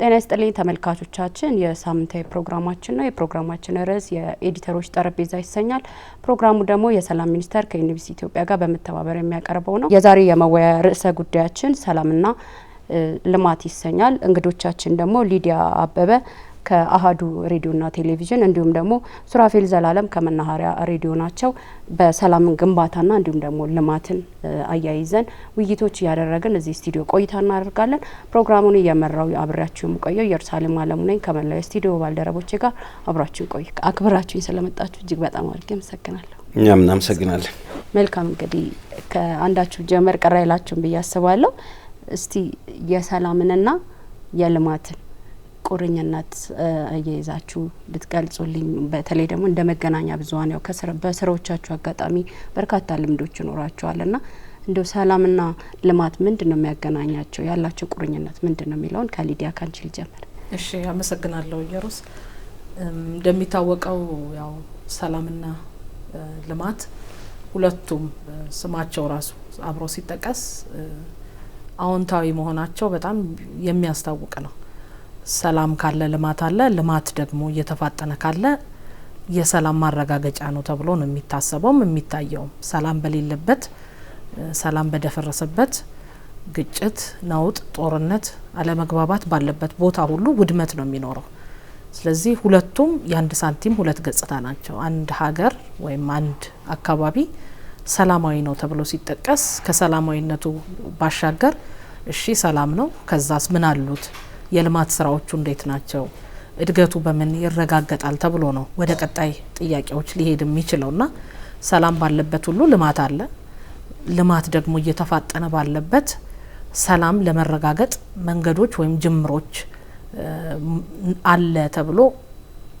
ጤና ይስጥልኝ ተመልካቾቻችን የሳምንታዊ ፕሮግራማችን ነው። የፕሮግራማችን ርዕስ የኤዲተሮች ጠረጴዛ ይሰኛል። ፕሮግራሙ ደግሞ የሰላም ሚኒስቴር ከዩኒቨርሲቲ ኢትዮጵያ ጋር በመተባበር የሚያቀርበው ነው። የዛሬ የመወያያ ርዕሰ ጉዳያችን ሰላምና ልማት ይሰኛል። እንግዶቻችን ደግሞ ሊዲያ አበበ ከአሃዱ ሬዲዮና ቴሌቪዥን እንዲሁም ደግሞ ሱራፌል ዘላለም ከመናኸሪያ ሬዲዮ ናቸው። በሰላም ግንባታና እንዲሁም ደግሞ ልማትን አያይዘን ውይይቶች ያደረግን እዚህ ስቱዲዮ ቆይታ እናደርጋለን። ፕሮግራሙን እየመራው አብራችሁ የምቆየው ኢየሩሳሌም አለሙ ነኝ ከመላው ስቱዲዮ ባልደረቦቼ ጋር አብራችሁ ቆዩ። አክብራችሁ ስለመጣችሁ እጅግ በጣም አድርጌ አመሰግናለሁ። እኛም እናመሰግናለን። መልካም እንግዲህ ከአንዳችሁ ጀመር ቀራ ይላችሁን ብዬ አስባለሁ። እስቲ የሰላምንና የልማትን ቁርኝነት አያይዛችሁ ልትገልጹልኝ በተለይ ደግሞ እንደ መገናኛ ብዙሃን ያው በስራዎቻችሁ አጋጣሚ በርካታ ልምዶች ይኖራችኋልና እንደው ሰላምና ልማት ምንድነው የሚያገናኛቸው ያላቸው ቁርኝነት ምንድነው የሚለውን ከሊዲያ ካንቺ ልጀምር። እሺ አመሰግናለሁ ኢየሩስ። እንደሚታወቀው ያው ሰላምና ልማት ሁለቱም ስማቸው ራሱ አብሮ ሲጠቀስ አዎንታዊ መሆናቸው በጣም የሚያስታውቅ ነው። ሰላም ካለ ልማት አለ፣ ልማት ደግሞ እየተፋጠነ ካለ የሰላም ማረጋገጫ ነው ተብሎ ነው የሚታሰበውም የሚታየውም። ሰላም በሌለበት ሰላም በደፈረሰበት ግጭት፣ ነውጥ፣ ጦርነት፣ አለመግባባት ባለበት ቦታ ሁሉ ውድመት ነው የሚኖረው። ስለዚህ ሁለቱም የአንድ ሳንቲም ሁለት ገጽታ ናቸው። አንድ ሀገር ወይም አንድ አካባቢ ሰላማዊ ነው ተብሎ ሲጠቀስ ከሰላማዊነቱ ባሻገር እሺ ሰላም ነው ከዛስ ምን አሉት የልማት ስራዎቹ እንዴት ናቸው እድገቱ በምን ይረጋገጣል ተብሎ ነው ወደ ቀጣይ ጥያቄዎች ሊሄድ የሚችለውና ሰላም ባለበት ሁሉ ልማት አለ። ልማት ደግሞ እየተፋጠነ ባለበት ሰላም ለመረጋገጥ መንገዶች ወይም ጅምሮች አለ ተብሎ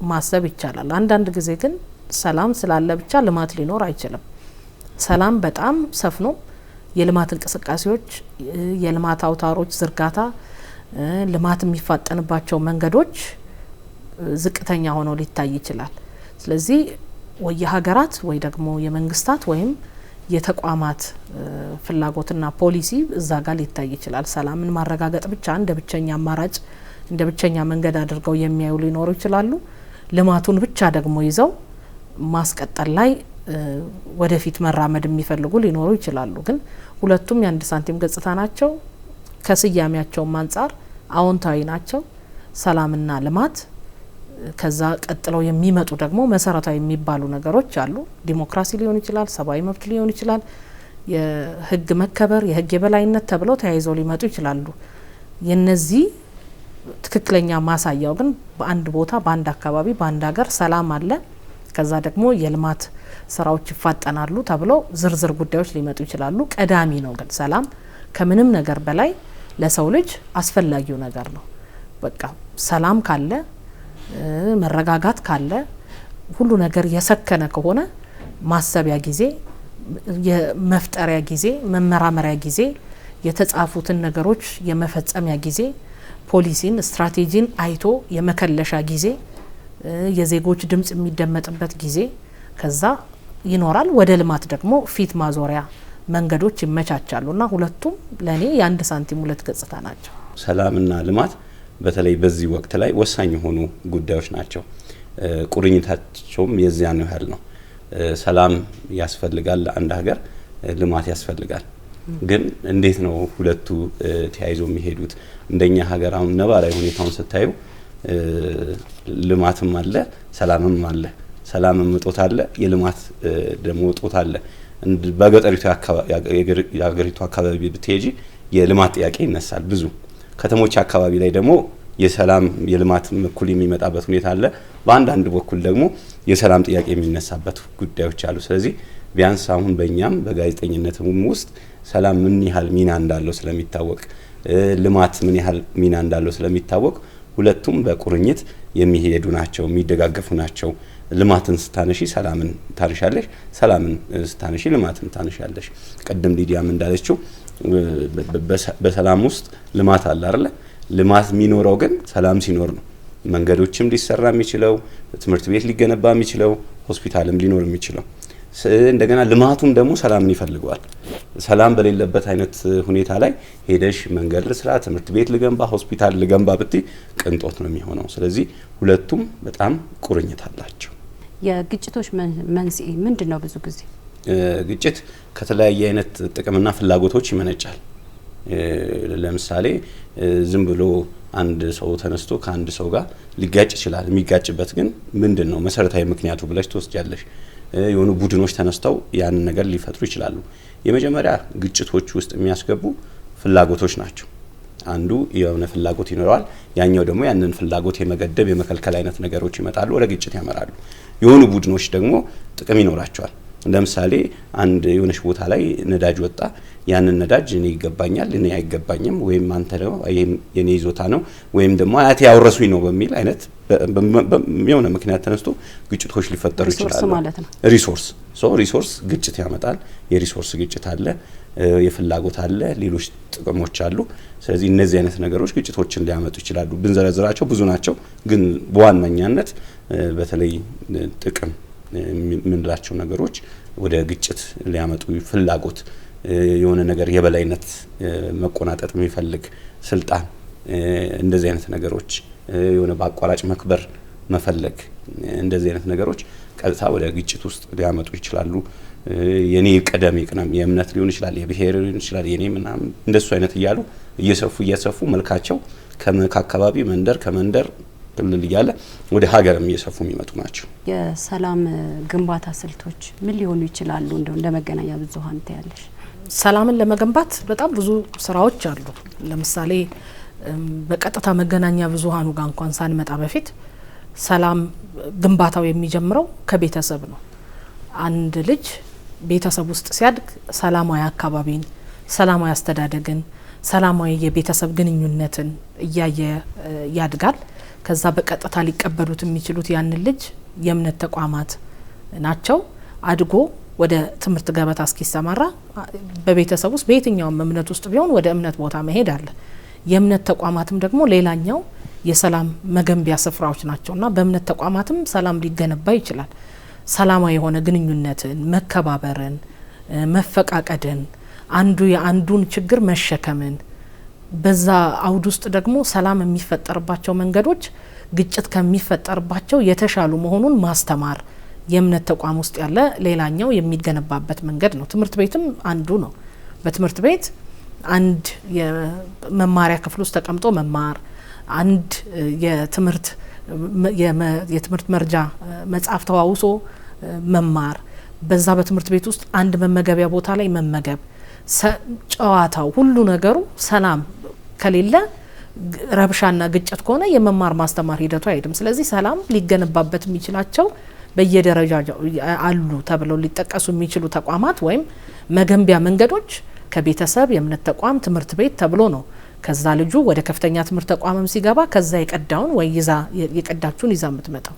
ማሰብ ይቻላል። አንዳንድ ጊዜ ግን ሰላም ስላለ ብቻ ልማት ሊኖር አይችልም። ሰላም በጣም ሰፍኖ የልማት እንቅስቃሴዎች የልማት አውታሮች ዝርጋታ ልማት የሚፋጠንባቸው መንገዶች ዝቅተኛ ሆነው ሊታይ ይችላል። ስለዚህ ወይ የሀገራት ወይ ደግሞ የመንግስታት ወይም የተቋማት ፍላጎትና ፖሊሲ እዛ ጋር ሊታይ ይችላል። ሰላምን ማረጋገጥ ብቻ እንደ ብቸኛ አማራጭ እንደ ብቸኛ መንገድ አድርገው የሚያዩ ሊኖሩ ይችላሉ። ልማቱን ብቻ ደግሞ ይዘው ማስቀጠል ላይ ወደፊት መራመድ የሚፈልጉ ሊኖሩ ይችላሉ። ግን ሁለቱም የአንድ ሳንቲም ገጽታ ናቸው። ከስያሜያቸው አንፃር አዎንታዊ ናቸው ሰላምና ልማት። ከዛ ቀጥለው የሚመጡ ደግሞ መሰረታዊ የሚባሉ ነገሮች አሉ። ዲሞክራሲ ሊሆን ይችላል፣ ሰብአዊ መብት ሊሆን ይችላል፣ የህግ መከበር፣ የህግ የበላይነት ተብለው ተያይዘው ሊመጡ ይችላሉ። የነዚህ ትክክለኛ ማሳያው ግን በአንድ ቦታ በአንድ አካባቢ በአንድ ሀገር ሰላም አለ፣ ከዛ ደግሞ የልማት ስራዎች ይፋጠናሉ ተብለው ዝርዝር ጉዳዮች ሊመጡ ይችላሉ። ቀዳሚ ነው ግን ሰላም ከምንም ነገር በላይ ለሰው ልጅ አስፈላጊው ነገር ነው። በቃ ሰላም ካለ መረጋጋት ካለ ሁሉ ነገር የሰከነ ከሆነ ማሰቢያ ጊዜ፣ የመፍጠሪያ ጊዜ፣ መመራመሪያ ጊዜ፣ የተጻፉትን ነገሮች የመፈጸሚያ ጊዜ፣ ፖሊሲን ስትራቴጂን አይቶ የመከለሻ ጊዜ፣ የዜጎች ድምጽ የሚደመጥበት ጊዜ ከዛ ይኖራል። ወደ ልማት ደግሞ ፊት ማዞሪያ መንገዶች ይመቻቻሉና ሁለቱም ለኔ የአንድ ሳንቲም ሁለት ገጽታ ናቸው። ሰላምና ልማት በተለይ በዚህ ወቅት ላይ ወሳኝ የሆኑ ጉዳዮች ናቸው። ቁርኝታቸውም የዚያን ያህል ነው። ሰላም ያስፈልጋል ለአንድ ሀገር፣ ልማት ያስፈልጋል። ግን እንዴት ነው ሁለቱ ተያይዞ የሚሄዱት? እንደኛ ሀገር አሁን ነባራዊ ሁኔታውን ስታዩ ልማትም አለ፣ ሰላምም አለ። ሰላምም እጦት አለ፣ የልማት ደግሞ እጦት አለ። በገጠሪቱ የሀገሪቱ አካባቢ ብትሄጂ የልማት ጥያቄ ይነሳል። ብዙ ከተሞች አካባቢ ላይ ደግሞ የሰላም የልማት እኩል የሚመጣበት ሁኔታ አለ። በአንዳንድ በኩል ደግሞ የሰላም ጥያቄ የሚነሳበት ጉዳዮች አሉ። ስለዚህ ቢያንስ አሁን በእኛም በጋዜጠኝነትም ውስጥ ሰላም ምን ያህል ሚና እንዳለው ስለሚታወቅ፣ ልማት ምን ያህል ሚና እንዳለው ስለሚታወቅ ሁለቱም በቁርኝት የሚሄዱ ናቸው፣ የሚደጋገፉ ናቸው። ልማትን ስታነሺ ሰላምን ታነሻለሽ፣ ሰላምን ስታነሺ ልማትን ታነሻለሽ። ቀደም ሊዲያም እንዳለችው በሰላም ውስጥ ልማት አለ አይደል? ልማት የሚኖረው ግን ሰላም ሲኖር ነው። መንገዶችም ሊሰራ የሚችለው፣ ትምህርት ቤት ሊገነባ የሚችለው፣ ሆስፒታልም ሊኖር የሚችለው። እንደገና ልማቱም ደግሞ ሰላምን ይፈልገዋል። ሰላም በሌለበት አይነት ሁኔታ ላይ ሄደሽ መንገድ ልስራ፣ ትምህርት ቤት ልገንባ፣ ሆስፒታል ልገንባ ብትይ ቅንጦት ነው የሚሆነው። ስለዚህ ሁለቱም በጣም ቁርኝት አላቸው። የግጭቶች መንስኤ ምንድነው? ብዙ ጊዜ ግጭት ከተለያየ አይነት ጥቅምና ፍላጎቶች ይመነጫል። ለምሳሌ ዝም ብሎ አንድ ሰው ተነስቶ ከአንድ ሰው ጋር ሊጋጭ ይችላል። የሚጋጭበት ግን ምንድነው መሰረታዊ ምክንያቱ ብለሽ ትወስጃለሽ። የሆኑ ቡድኖች ተነስተው ያንን ነገር ሊፈጥሩ ይችላሉ። የመጀመሪያ ግጭቶች ውስጥ የሚያስገቡ ፍላጎቶች ናቸው። አንዱ የሆነ ፍላጎት ይኖረዋል፣ ያኛው ደግሞ ያንን ፍላጎት የመገደብ የመከልከል አይነት ነገሮች ይመጣሉ፣ ወደ ግጭት ያመራሉ። የሆኑ ቡድኖች ደግሞ ጥቅም ይኖራቸዋል። ለምሳሌ አንድ የሆነች ቦታ ላይ ነዳጅ ወጣ፣ ያንን ነዳጅ እኔ ይገባኛል፣ እኔ አይገባኝም፣ ወይም አንተ ነው የኔ ይዞታ ነው፣ ወይም ደግሞ አያቴ ያወረሱኝ ነው በሚል አይነት የሆነ ምክንያት ተነስቶ ግጭቶች ሊፈጠሩ ይችላሉ። ሪሶርስ ግጭት ያመጣል። የሪሶርስ ግጭት አለ፣ የፍላጎት አለ፣ ሌሎች ጥቅሞች አሉ። ስለዚህ እነዚህ አይነት ነገሮች ግጭቶችን ሊያመጡ ይችላሉ። ብንዘረዝራቸው ብዙ ናቸው፣ ግን በዋነኛነት በተለይ ጥቅም የምንላቸው ነገሮች ወደ ግጭት ሊያመጡ ፍላጎት፣ የሆነ ነገር የበላይነት መቆናጠጥ የሚፈልግ ስልጣን፣ እንደዚህ አይነት ነገሮች የሆነ በአቋራጭ መክበር መፈለግ፣ እንደዚህ አይነት ነገሮች ቀጥታ ወደ ግጭት ውስጥ ሊያመጡ ይችላሉ። የኔ ቀደም ይቅናም የእምነት ሊሆን ይችላል፣ የብሔር ሊሆን ይችላል፣ የኔ ምናምን እንደሱ አይነት እያሉ እየሰፉ መልካቸው ከአካባቢ መንደር ከመንደር ክልል እያለ ወደ ሀገርም እየሰፉ የሚመጡ ናቸው። የሰላም ግንባታ ስልቶች ምን ሊሆኑ ይችላሉ? እንደ መገናኛ ብዙሃን ታያለሽ? ሰላምን ለመገንባት በጣም ብዙ ስራዎች አሉ። ለምሳሌ በቀጥታ መገናኛ ብዙሃኑ ጋር እንኳን ሳንመጣ በፊት ሰላም ግንባታው የሚጀምረው ከቤተሰብ ነው። አንድ ልጅ ቤተሰብ ውስጥ ሲያድግ ሰላማዊ አካባቢን፣ ሰላማዊ አስተዳደግን፣ ሰላማዊ የቤተሰብ ግንኙነትን እያየ ያድጋል። ከዛ በቀጥታ ሊቀበሉት የሚችሉት ያንን ልጅ የእምነት ተቋማት ናቸው። አድጎ ወደ ትምህርት ገበታ እስኪሰማራ በቤተሰብ ውስጥ በየትኛውም እምነት ውስጥ ቢሆን ወደ እምነት ቦታ መሄድ አለ። የእምነት ተቋማትም ደግሞ ሌላኛው የሰላም መገንቢያ ስፍራዎች ናቸውና በእምነት ተቋማትም ሰላም ሊገነባ ይችላል። ሰላማዊ የሆነ ግንኙነትን፣ መከባበርን፣ መፈቃቀድን፣ አንዱ የአንዱን ችግር መሸከምን፣ በዛ አውድ ውስጥ ደግሞ ሰላም የሚፈጠርባቸው መንገዶች ግጭት ከሚፈጠርባቸው የተሻሉ መሆኑን ማስተማር የእምነት ተቋም ውስጥ ያለ ሌላኛው የሚገነባበት መንገድ ነው። ትምህርት ቤትም አንዱ ነው። በትምህርት ቤት አንድ የመማሪያ ክፍል ውስጥ ተቀምጦ መማር፣ አንድ የትምህርት መርጃ መጽሐፍ ተዋውሶ መማር፣ በዛ በትምህርት ቤት ውስጥ አንድ መመገቢያ ቦታ ላይ መመገብ፣ ጨዋታው ሁሉ ነገሩ ሰላም ከሌለ ረብሻና ግጭት ከሆነ የመማር ማስተማር ሂደቱ አይሄድም። ስለዚህ ሰላም ሊገነባበት የሚችላቸው በየደረጃው አሉ ተብለው ሊጠቀሱ የሚችሉ ተቋማት ወይም መገንቢያ መንገዶች ከቤተሰብ፣ የእምነት ተቋም፣ ትምህርት ቤት ተብሎ ነው። ከዛ ልጁ ወደ ከፍተኛ ትምህርት ተቋምም ሲገባ ከዛ የቀዳውን ወይ የቀዳችሁን ይዛ የምትመጣው።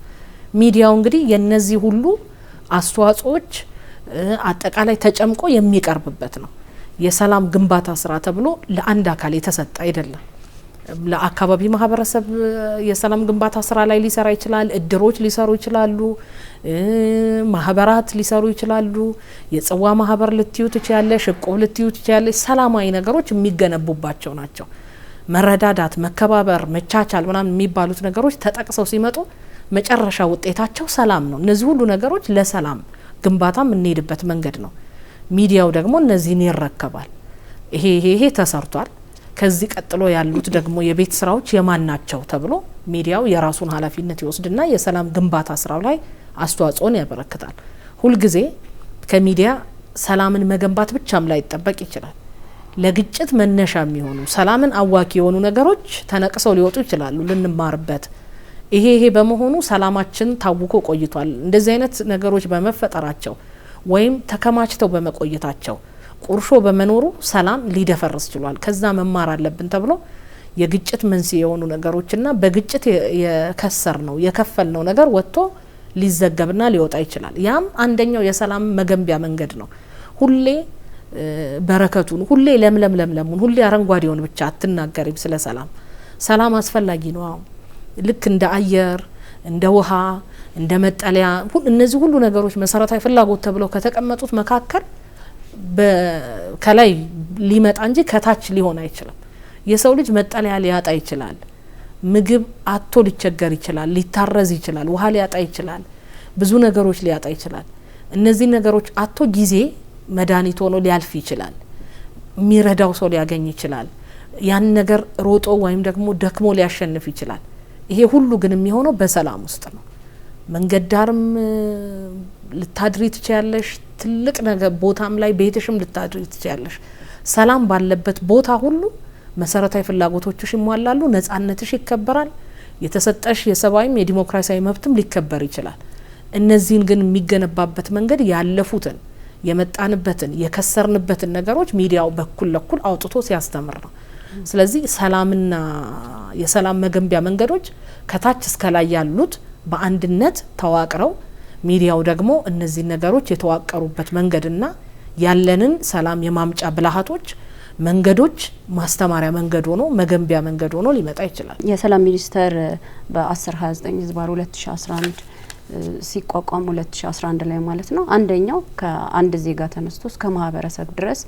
ሚዲያው እንግዲህ የነዚህ ሁሉ አስተዋጽኦዎች አጠቃላይ ተጨምቆ የሚቀርብበት ነው። የሰላም ግንባታ ስራ ተብሎ ለአንድ አካል የተሰጠ አይደለም። ለአካባቢ ማህበረሰብ የሰላም ግንባታ ስራ ላይ ሊሰራ ይችላል። እድሮች ሊሰሩ ይችላሉ። ማህበራት ሊሰሩ ይችላሉ። የጽዋ ማህበር ልትዩ ትችያለሽ፣ እቁብ ልትዩ ትችያለሽ። ሰላማዊ ነገሮች የሚገነቡባቸው ናቸው። መረዳዳት፣ መከባበር፣ መቻቻል ምናምን የሚባሉት ነገሮች ተጠቅሰው ሲመጡ መጨረሻ ውጤታቸው ሰላም ነው። እነዚህ ሁሉ ነገሮች ለሰላም ግንባታ የምንሄድበት መንገድ ነው። ሚዲያው ደግሞ እነዚህን ይረከባል። ይሄ ተሰርቷል፣ ከዚህ ቀጥሎ ያሉት ደግሞ የቤት ስራዎች የማን ናቸው ተብሎ ሚዲያው የራሱን ኃላፊነት ይወስድና የሰላም ግንባታ ስራው ላይ አስተዋጽኦን ያበረክታል። ሁልጊዜ ከሚዲያ ሰላምን መገንባት ብቻም ላይ ይጠበቅ ይችላል። ለግጭት መነሻ የሚሆኑ ሰላምን አዋኪ የሆኑ ነገሮች ተነቅሰው ሊወጡ ይችላሉ ልንማርበት። ይሄ በመሆኑ ሰላማችን ታውቆ ቆይቷል። እንደዚህ አይነት ነገሮች በመፈጠራቸው ወይም ተከማችተው በመቆየታቸው ቁርሾ በመኖሩ ሰላም ሊደፈርስ ችሏል። ከዛ መማር አለብን ተብሎ የግጭት መንስኤ የሆኑ ነገሮችና በግጭት የከሰር ነው የከፈል ነው ነገር ወጥቶ ሊዘገብና ሊወጣ ይችላል። ያም አንደኛው የሰላም መገንቢያ መንገድ ነው። ሁሌ በረከቱን፣ ሁሌ ለምለሙን፣ ሁሌ አረንጓዴውን ብቻ አትናገሪም ስለ ሰላም። ሰላም አስፈላጊ ነው። ልክ እንደ አየር፣ እንደ ውሃ፣ እንደ መጠለያ እነዚህ ሁሉ ነገሮች መሰረታዊ ፍላጎት ተብለው ከተቀመጡት መካከል ከላይ ሊመጣ እንጂ ከታች ሊሆን አይችልም። የሰው ልጅ መጠለያ ሊያጣ ይችላል፣ ምግብ አጥቶ ሊቸገር ይችላል፣ ሊታረዝ ይችላል፣ ውሃ ሊያጣ ይችላል፣ ብዙ ነገሮች ሊያጣ ይችላል። እነዚህ ነገሮች አጥቶ ጊዜ መድኃኒት ሆኖ ሊያልፍ ይችላል፣ የሚረዳው ሰው ሊያገኝ ይችላል፣ ያን ነገር ሮጦ ወይም ደግሞ ደክሞ ሊያሸንፍ ይችላል። ይሄ ሁሉ ግን የሚሆነው በሰላም ውስጥ ነው። መንገድ ዳርም ልታድሪ ትችያለሽ፣ ትልቅ ነገር ቦታም ላይ ቤትሽም ልታድሪ ትችያለሽ። ሰላም ባለበት ቦታ ሁሉ መሰረታዊ ፍላጎቶችሽ ይሟላሉ፣ ነጻነትሽ ይከበራል፣ የተሰጠሽ የሰብአዊም የዲሞክራሲያዊ መብትም ሊከበር ይችላል። እነዚህን ግን የሚገነባበት መንገድ ያለፉትን የመጣንበትን የከሰርንበትን ነገሮች ሚዲያው በኩል ለኩል አውጥቶ ሲያስተምር ነው። ስለዚህ ሰላምና የሰላም መገንቢያ መንገዶች ከታች እስከ ላይ ያሉት በአንድነት ተዋቅረው ሚዲያው ደግሞ እነዚህ ነገሮች የተዋቀሩበት መንገድና ያለንን ሰላም የማምጫ ብልሃቶች መንገዶች ማስተማሪያ መንገድ ሆኖ መገንቢያ መንገድ ሆኖ ሊመጣ ይችላል። የሰላም ሚኒስቴር በ1029 ዝባር 2011 ሲቋቋም 2011 ላይ ማለት ነው። አንደኛው ከአንድ ዜጋ ተነስቶ እስከ ማህበረሰብ ድረስ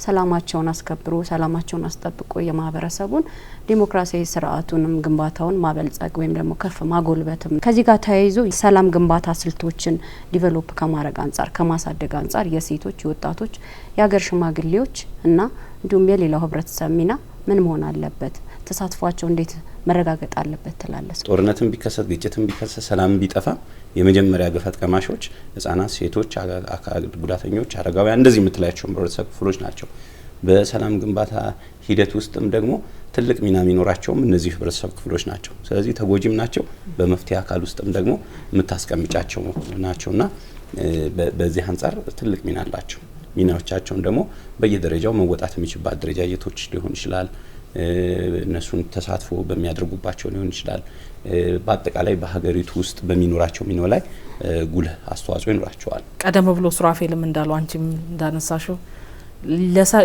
ሰላማቸውን አስከብሮ ሰላማቸውን አስጠብቆ የማህበረሰቡን ዲሞክራሲያዊ ስርዓቱንም ግንባታውን ማበልጸግ ወይም ደግሞ ከፍ ማጎልበትም ከዚህ ጋር ተያይዞ ሰላም ግንባታ ስልቶችን ዲቨሎፕ ከማድረግ አንጻር ከማሳደግ አንጻር የሴቶች፣ የወጣቶች፣ የሀገር ሽማግሌዎች እና እንዲሁም የሌላው ህብረተሰብ ሚና ምን መሆን አለበት? ተሳትፏቸው እንዴት መረጋገጥ አለበት ትላለች? ጦርነትም ቢከሰት ግጭትም ቢከሰት ሰላም ቢጠፋ የመጀመሪያ ገፈት ቀማሾች ህጻናት፣ ሴቶች፣ አካል ጉዳተኞች፣ አረጋውያን እንደዚህ የምትላቸው ህብረተሰብ ክፍሎች ናቸው። በሰላም ግንባታ ሂደት ውስጥም ደግሞ ትልቅ ሚና የሚኖራቸውም እነዚህ ህብረተሰብ ክፍሎች ናቸው። ስለዚህ ተጎጂም ናቸው፣ በመፍትሄ አካል ውስጥም ደግሞ የምታስቀምጫቸው ናቸውና በዚህ አንጻር ትልቅ ሚና አላቸው። ሚናዎቻቸውን ደግሞ በየደረጃው መወጣት የሚችልባት ደረጃጀቶች ሊሆን ይችላል። እነሱን ተሳትፎ በሚያደርጉባቸው ሊሆን ይችላል። በአጠቃላይ በሀገሪቱ ውስጥ በሚኖራቸው ሚና ላይ ጉልህ አስተዋጽኦ ይኖራቸዋል። ቀደም ብሎ ሱራፌልም እንዳለው አንቺም እንዳነሳሽው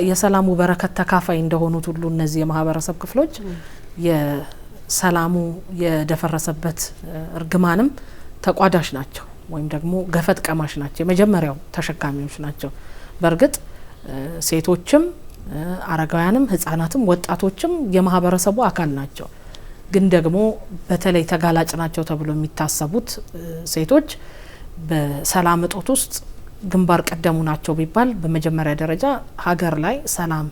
የሰላሙ በረከት ተካፋይ እንደሆኑት ሁሉ እነዚህ የማህበረሰብ ክፍሎች የሰላሙ የደፈረሰበት እርግማንም ተቋዳሽ ናቸው ወይም ደግሞ ገፈት ቀማሽ ናቸው። የመጀመሪያው ተሸካሚዎች ናቸው። በእርግጥ ሴቶችም አረጋውያንም ህጻናትም ወጣቶችም የማህበረሰቡ አካል ናቸው። ግን ደግሞ በተለይ ተጋላጭ ናቸው ተብሎ የሚታሰቡት ሴቶች በሰላም እጦት ውስጥ ግንባር ቀደሙ ናቸው ቢባል በመጀመሪያ ደረጃ ሀገር ላይ ሰላም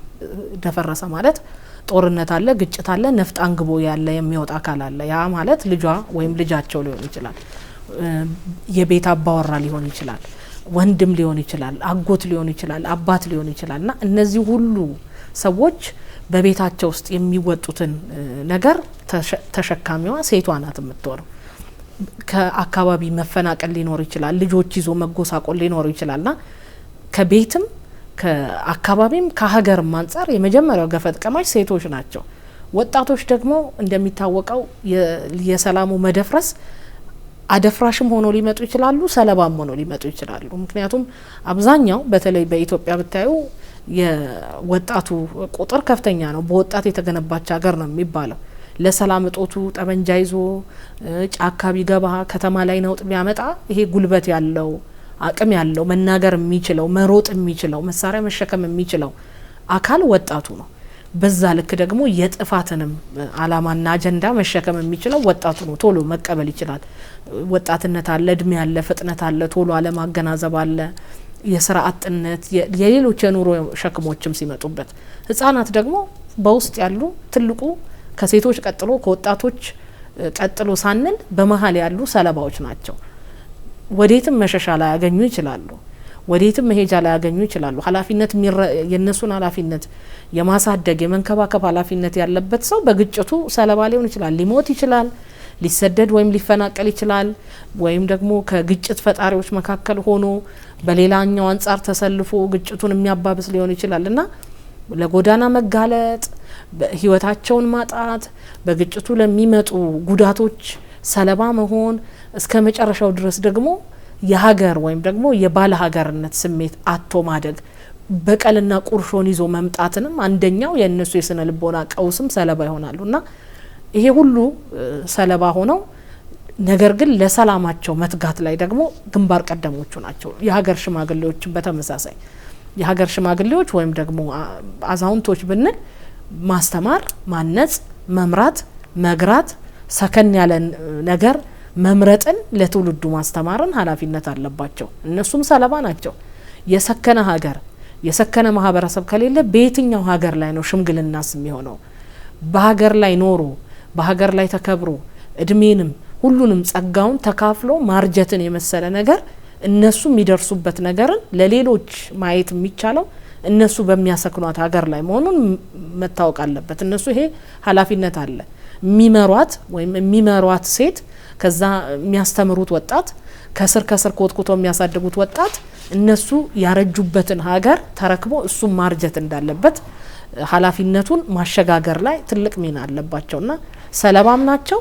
ደፈረሰ ማለት ጦርነት አለ፣ ግጭት አለ፣ ነፍጥ አንግቦ ያለ የሚወጣ አካል አለ። ያ ማለት ልጇ ወይም ልጃቸው ሊሆን ይችላል፣ የቤት አባወራ ሊሆን ይችላል፣ ወንድም ሊሆን ይችላል፣ አጎት ሊሆን ይችላል፣ አባት ሊሆን ይችላል እና እነዚህ ሁሉ ሰዎች በቤታቸው ውስጥ የሚወጡትን ነገር ተሸካሚዋ ሴቷ ናት የምትወረው። ከአካባቢ መፈናቀል ሊኖር ይችላል፣ ልጆች ይዞ መጎሳቆል ሊኖር ይችላልና ከቤትም ከአካባቢም ከሀገርም አንጻር የመጀመሪያው ገፈት ቀማሽ ሴቶች ናቸው። ወጣቶች ደግሞ እንደሚታወቀው የሰላሙ መደፍረስ አደፍራሽም ሆኖ ሊመጡ ይችላሉ፣ ሰለባም ሆኖ ሊመጡ ይችላሉ። ምክንያቱም አብዛኛው በተለይ በኢትዮጵያ ብታዩ የወጣቱ ቁጥር ከፍተኛ ነው። በወጣት የተገነባች ሀገር ነው የሚባለው። ለሰላም እጦቱ ጠመንጃ ይዞ ጫካ ቢገባ ከተማ ላይ ነውጥ ቢያመጣ ይሄ ጉልበት ያለው አቅም ያለው መናገር የሚችለው መሮጥ የሚችለው መሳሪያ መሸከም የሚችለው አካል ወጣቱ ነው። በዛ ልክ ደግሞ የጥፋትንም አላማና አጀንዳ መሸከም የሚችለው ወጣቱ ነው። ቶሎ መቀበል ይችላል። ወጣትነት አለ፣ እድሜ አለ፣ ፍጥነት አለ፣ ቶሎ አለማገናዘብ አለ፣ የስራ አጥነት፣ የሌሎች የኑሮ ሸክሞችም ሲመጡበት። ህጻናት ደግሞ በውስጥ ያሉ ትልቁ ከሴቶች ቀጥሎ ከወጣቶች ቀጥሎ ሳንል በመሀል ያሉ ሰለባዎች ናቸው። ወዴትም መሸሻ ላይ ያገኙ ይችላሉ፣ ወዴትም መሄጃ ላይ ያገኙ ይችላሉ። ኃላፊነት የነሱን ኃላፊነት የማሳደግ የመንከባከብ ኃላፊነት ያለበት ሰው በግጭቱ ሰለባ ሊሆን ይችላል፣ ሊሞት ይችላል፣ ሊሰደድ ወይም ሊፈናቀል ይችላል። ወይም ደግሞ ከግጭት ፈጣሪዎች መካከል ሆኖ በሌላኛው አንጻር ተሰልፎ ግጭቱን የሚያባብስ ሊሆን ይችላል እና ለጎዳና መጋለጥ፣ ህይወታቸውን ማጣት፣ በግጭቱ ለሚመጡ ጉዳቶች ሰለባ መሆን እስከ መጨረሻው ድረስ ደግሞ የሀገር ወይም ደግሞ የባለ ሀገርነት ስሜት አቶ ማደግ በቀልና ቁርሾን ይዞ መምጣትንም አንደኛው የእነሱ የስነ ልቦና ቀውስም ሰለባ ይሆናሉና ይሄ ሁሉ ሰለባ ሆነው ነገር ግን ለሰላማቸው መትጋት ላይ ደግሞ ግንባር ቀደሞቹ ናቸው። የሀገር ሽማግሌዎችን በተመሳሳይ የሀገር ሽማግሌዎች ወይም ደግሞ አዛውንቶች ብንል ማስተማር፣ ማነጽ፣ መምራት፣ መግራት፣ ሰከን ያለ ነገር መምረጥን ለትውልዱ ማስተማርን ኃላፊነት አለባቸው። እነሱም ሰለባ ናቸው። የሰከነ ሀገር የሰከነ ማህበረሰብ ከሌለ በየትኛው ሀገር ላይ ነው ሽምግልናስ የሚሆነው? በሀገር ላይ ኖሮ በሀገር ላይ ተከብሮ እድሜንም ሁሉንም ጸጋውን ተካፍሎ ማርጀትን የመሰለ ነገር እነሱ የሚደርሱበት ነገርን ለሌሎች ማየት የሚቻለው እነሱ በሚያሰክኗት ሀገር ላይ መሆኑን መታወቅ አለበት። እነሱ ይሄ ኃላፊነት አለ። የሚመሯት ወይም የሚመሯት ሴት ከዛ የሚያስተምሩት ወጣት ከስር ኮትኩቶ የሚያሳድጉት ወጣት እነሱ ያረጁበትን ሀገር ተረክቦ እሱም ማርጀት እንዳለበት ኃላፊነቱን ማሸጋገር ላይ ትልቅ ሚና አለባቸውና ሰለባም ናቸው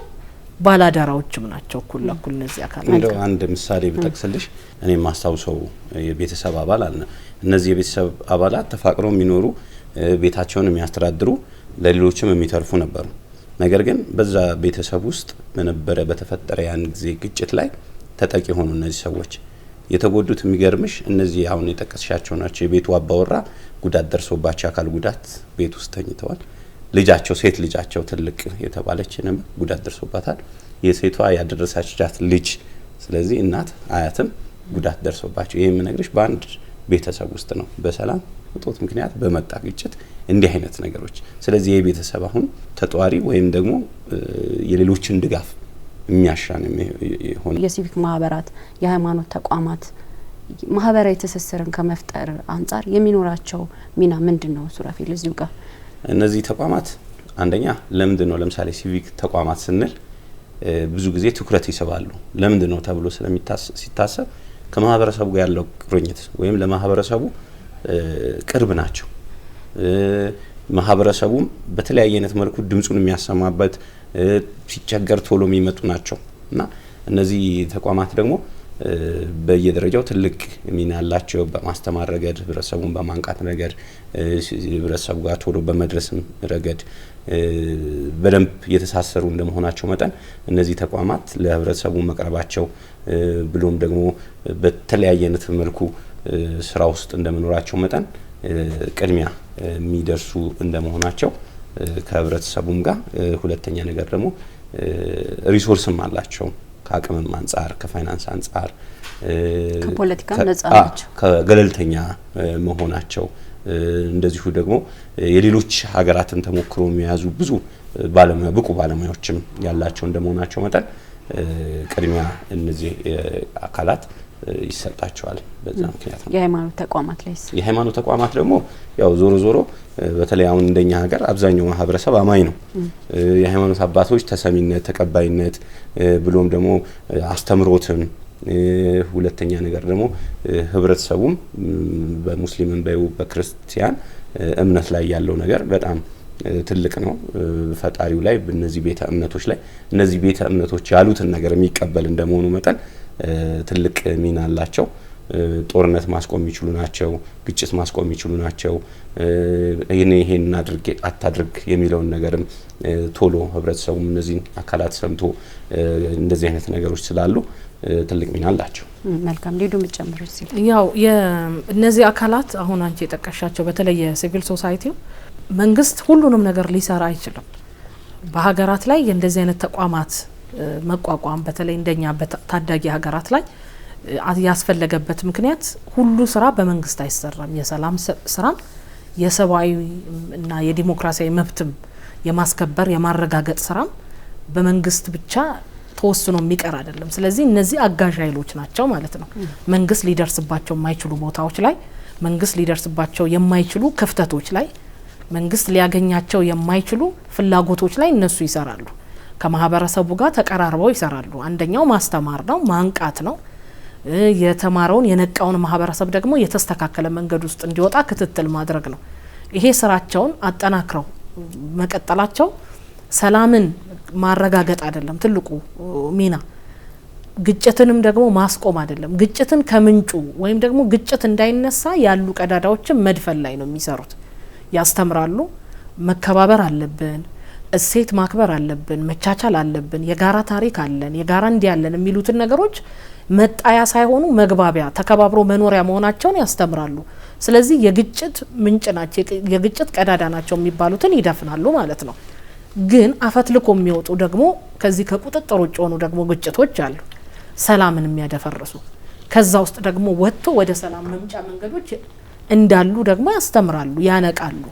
ባላደራዎችም ናቸው። እኩል እነዚህ አካላት እንደው አንድ ምሳሌ ብጠቅስልሽ እኔ ማስታውሰው የቤተሰብ አባል አለ። እነዚህ የቤተሰብ አባላት ተፋቅረው የሚኖሩ ቤታቸውን የሚያስተዳድሩ ለሌሎችም የሚተርፉ ነበሩ። ነገር ግን በዛ ቤተሰብ ውስጥ በተፈጠረ ያን ጊዜ ግጭት ላይ ተጠቂ ሆኑ እነዚህ ሰዎች። የተጎዱት የሚገርምሽ እነዚህ አሁን የጠቀስሻቸው ናቸው። የቤቱ አባወራ ጉዳት ደርሶባቸው አካል ጉዳት ቤት ውስጥ ተኝተዋል። ልጃቸው ሴት ልጃቸው ትልቅ የተባለች ነበር ጉዳት ደርሶባታል። የሴቷ ያደረሳቻት ልጅ ስለዚህ እናት አያትም ጉዳት ደርሶባቸው ይሄ የምነግርሽ በአንድ ቤተሰብ ውስጥ ነው። በሰላም እጦት ምክንያት በመጣ ግጭት እንዲህ አይነት ነገሮች። ስለዚህ ይሄ ቤተሰብ አሁን ተጧሪ ወይም ደግሞ የሌሎችን ድጋፍ የሚያሻን ይሆን። የሲቪክ ማህበራት፣ የሃይማኖት ተቋማት ማህበራዊ ትስስርን ከመፍጠር አንጻር የሚኖራቸው ሚና ምንድነው? ሱራፌል እዚሁ ጋር እነዚህ ተቋማት አንደኛ ለምንድን ነው ለምሳሌ ሲቪክ ተቋማት ስንል ብዙ ጊዜ ትኩረት ይስባሉ። ለምንድን ነው ተብሎ ሲታሰብ ከማህበረሰቡ ጋር ያለው ቁርኝት ወይም ለማህበረሰቡ ቅርብ ናቸው። ማህበረሰቡም በተለያየ አይነት መልኩ ድምጹን የሚያሰማበት ሲቸገር ቶሎ የሚመጡ ናቸው እና እነዚህ ተቋማት ደግሞ በየደረጃው ትልቅ ሚና ያላቸው በማስተማር ረገድ፣ ህብረተሰቡን በማንቃት ረገድ፣ ህብረተሰቡ ጋር ቶሎ በመድረስም ረገድ በደንብ የተሳሰሩ እንደመሆናቸው መጠን እነዚህ ተቋማት ለህብረተሰቡ መቅረባቸው ብሎም ደግሞ በተለያየ አይነት መልኩ ስራ ውስጥ እንደመኖራቸው መጠን ቅድሚያ የሚደርሱ እንደመሆናቸው ከህብረተሰቡም ጋር ሁለተኛ ነገር ደግሞ ሪሶርስም አላቸው ከአቅምም አንጻር ከፋይናንስ አንጻር ከፖለቲካ ነጻ ናቸው ከገለልተኛ መሆናቸው እንደዚሁ ደግሞ የሌሎች ሀገራትን ተሞክሮ የሚያዙ ብዙ ብቁ ባለሙያዎችም ያላቸው እንደመሆናቸው መጠን ቅድሚያ እነዚህ አካላት ይሰጣቸዋል። በዛ ምክንያት ነው። የሃይማኖት ተቋማት ደግሞ ያው ዞሮ በተለይ አሁን እንደኛ ሀገር አብዛኛው ማህበረሰብ አማኝ ነው። የሃይማኖት አባቶች ተሰሚነት፣ ተቀባይነት ብሎም ደግሞ አስተምሮትም ሁለተኛ ነገር ደግሞ ህብረተሰቡም በሙስሊምም በክርስቲያን እምነት ላይ ያለው ነገር በጣም ትልቅ ነው። ፈጣሪው ላይ በእነዚህ ቤተ እምነቶች ላይ እነዚህ ቤተ እምነቶች ያሉትን ነገር የሚቀበል እንደመሆኑ መጠን ትልቅ ሚና አላቸው። ጦርነት ማስቆም የሚችሉ ናቸው። ግጭት ማስቆም የሚችሉ ናቸው። ይሄን አታድርግ የሚለውን ነገርም ቶሎ ህብረተሰቡም እነዚህን አካላት ሰምቶ እንደዚህ አይነት ነገሮች ስላሉ ትልቅ ሚና አላቸው። መልካም ሊዱ ምጨምሩ ሲል ያው እነዚህ አካላት አሁን አንቺ የጠቀሻቸው በተለይ የሲቪል ሶሳይቲው መንግስት ሁሉንም ነገር ሊሰራ አይችልም። በሀገራት ላይ እንደዚህ አይነት ተቋማት መቋቋም በተለይ እንደኛ በታዳጊ ሀገራት ላይ ያስፈለገበት ምክንያት ሁሉ ስራ በመንግስት አይሰራም። የሰላም ስራም የሰብአዊ እና የዲሞክራሲያዊ መብትም የማስከበር የማረጋገጥ ስራም በመንግስት ብቻ ተወስኖ የሚቀር አይደለም። ስለዚህ እነዚህ አጋዥ ኃይሎች ናቸው ማለት ነው። መንግስት ሊደርስባቸው የማይችሉ ቦታዎች ላይ፣ መንግስት ሊደርስባቸው የማይችሉ ክፍተቶች ላይ፣ መንግስት ሊያገኛቸው የማይችሉ ፍላጎቶች ላይ እነሱ ይሰራሉ። ከማህበረሰቡ ጋር ተቀራርበው ይሰራሉ። አንደኛው ማስተማር ነው፣ ማንቃት ነው። የተማረውን የነቃውን ማህበረሰብ ደግሞ የተስተካከለ መንገድ ውስጥ እንዲወጣ ክትትል ማድረግ ነው። ይሄ ስራቸውን አጠናክረው መቀጠላቸው ሰላምን ማረጋገጥ አይደለም ትልቁ ሚና፣ ግጭትንም ደግሞ ማስቆም አይደለም። ግጭትን ከምንጩ ወይም ደግሞ ግጭት እንዳይነሳ ያሉ ቀዳዳዎችን መድፈን ላይ ነው የሚሰሩት። ያስተምራሉ። መከባበር አለብን፣ እሴት ማክበር አለብን፣ መቻቻል አለብን፣ የጋራ ታሪክ አለን፣ የጋራ እንዲ ያለን የሚሉትን ነገሮች መጣያ ሳይሆኑ መግባቢያ ተከባብሮ መኖሪያ መሆናቸውን ያስተምራሉ። ስለዚህ የግጭት ምንጭ ናቸው፣ የግጭት ቀዳዳ ናቸው የሚባሉትን ይደፍናሉ ማለት ነው። ግን አፈትልኮ የሚወጡ ደግሞ ከዚህ ከቁጥጥር ውጭ ሆኑ ደግሞ ግጭቶች አሉ፣ ሰላምን የሚያደፈርሱ። ከዛ ውስጥ ደግሞ ወጥቶ ወደ ሰላም መምጫ መንገዶች እንዳሉ ደግሞ ያስተምራሉ፣ ያነቃሉ።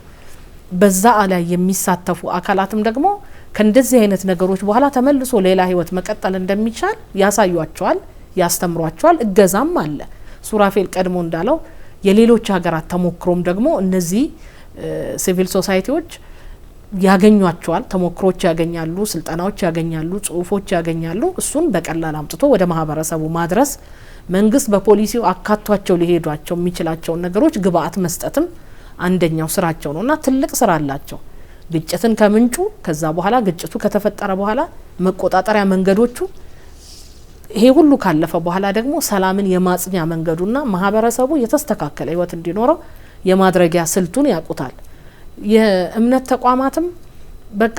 በዛ ላይ የሚሳተፉ አካላትም ደግሞ ከእንደዚህ አይነት ነገሮች በኋላ ተመልሶ ሌላ ህይወት መቀጠል እንደሚቻል ያሳዩአቸዋል፣ ያስተምሯቸዋል። እገዛም አለ። ሱራፌል ቀድሞ እንዳለው የሌሎች ሀገራት ተሞክሮም ደግሞ እነዚህ ሲቪል ሶሳይቲዎች ያገኟቸዋል፣ ተሞክሮች ያገኛሉ፣ ስልጠናዎች ያገኛሉ፣ ጽሁፎች ያገኛሉ። እሱን በቀላል አምጥቶ ወደ ማህበረሰቡ ማድረስ፣ መንግስት በፖሊሲው አካቷቸው ሊሄዷቸው የሚችላቸው ነገሮች ግብአት መስጠትም አንደኛው ስራቸው ነውና ትልቅ ስራ አላቸው። ግጭትን ከምንጩ ከዛ በኋላ ግጭቱ ከተፈጠረ በኋላ መቆጣጠሪያ መንገዶቹ ይሄ ሁሉ ካለፈ በኋላ ደግሞ ሰላምን የማጽኛ መንገዱና ማህበረሰቡ የተስተካከለ ህይወት እንዲኖረው የማድረጊያ ስልቱን ያውቁታል። የእምነት ተቋማትም በቃ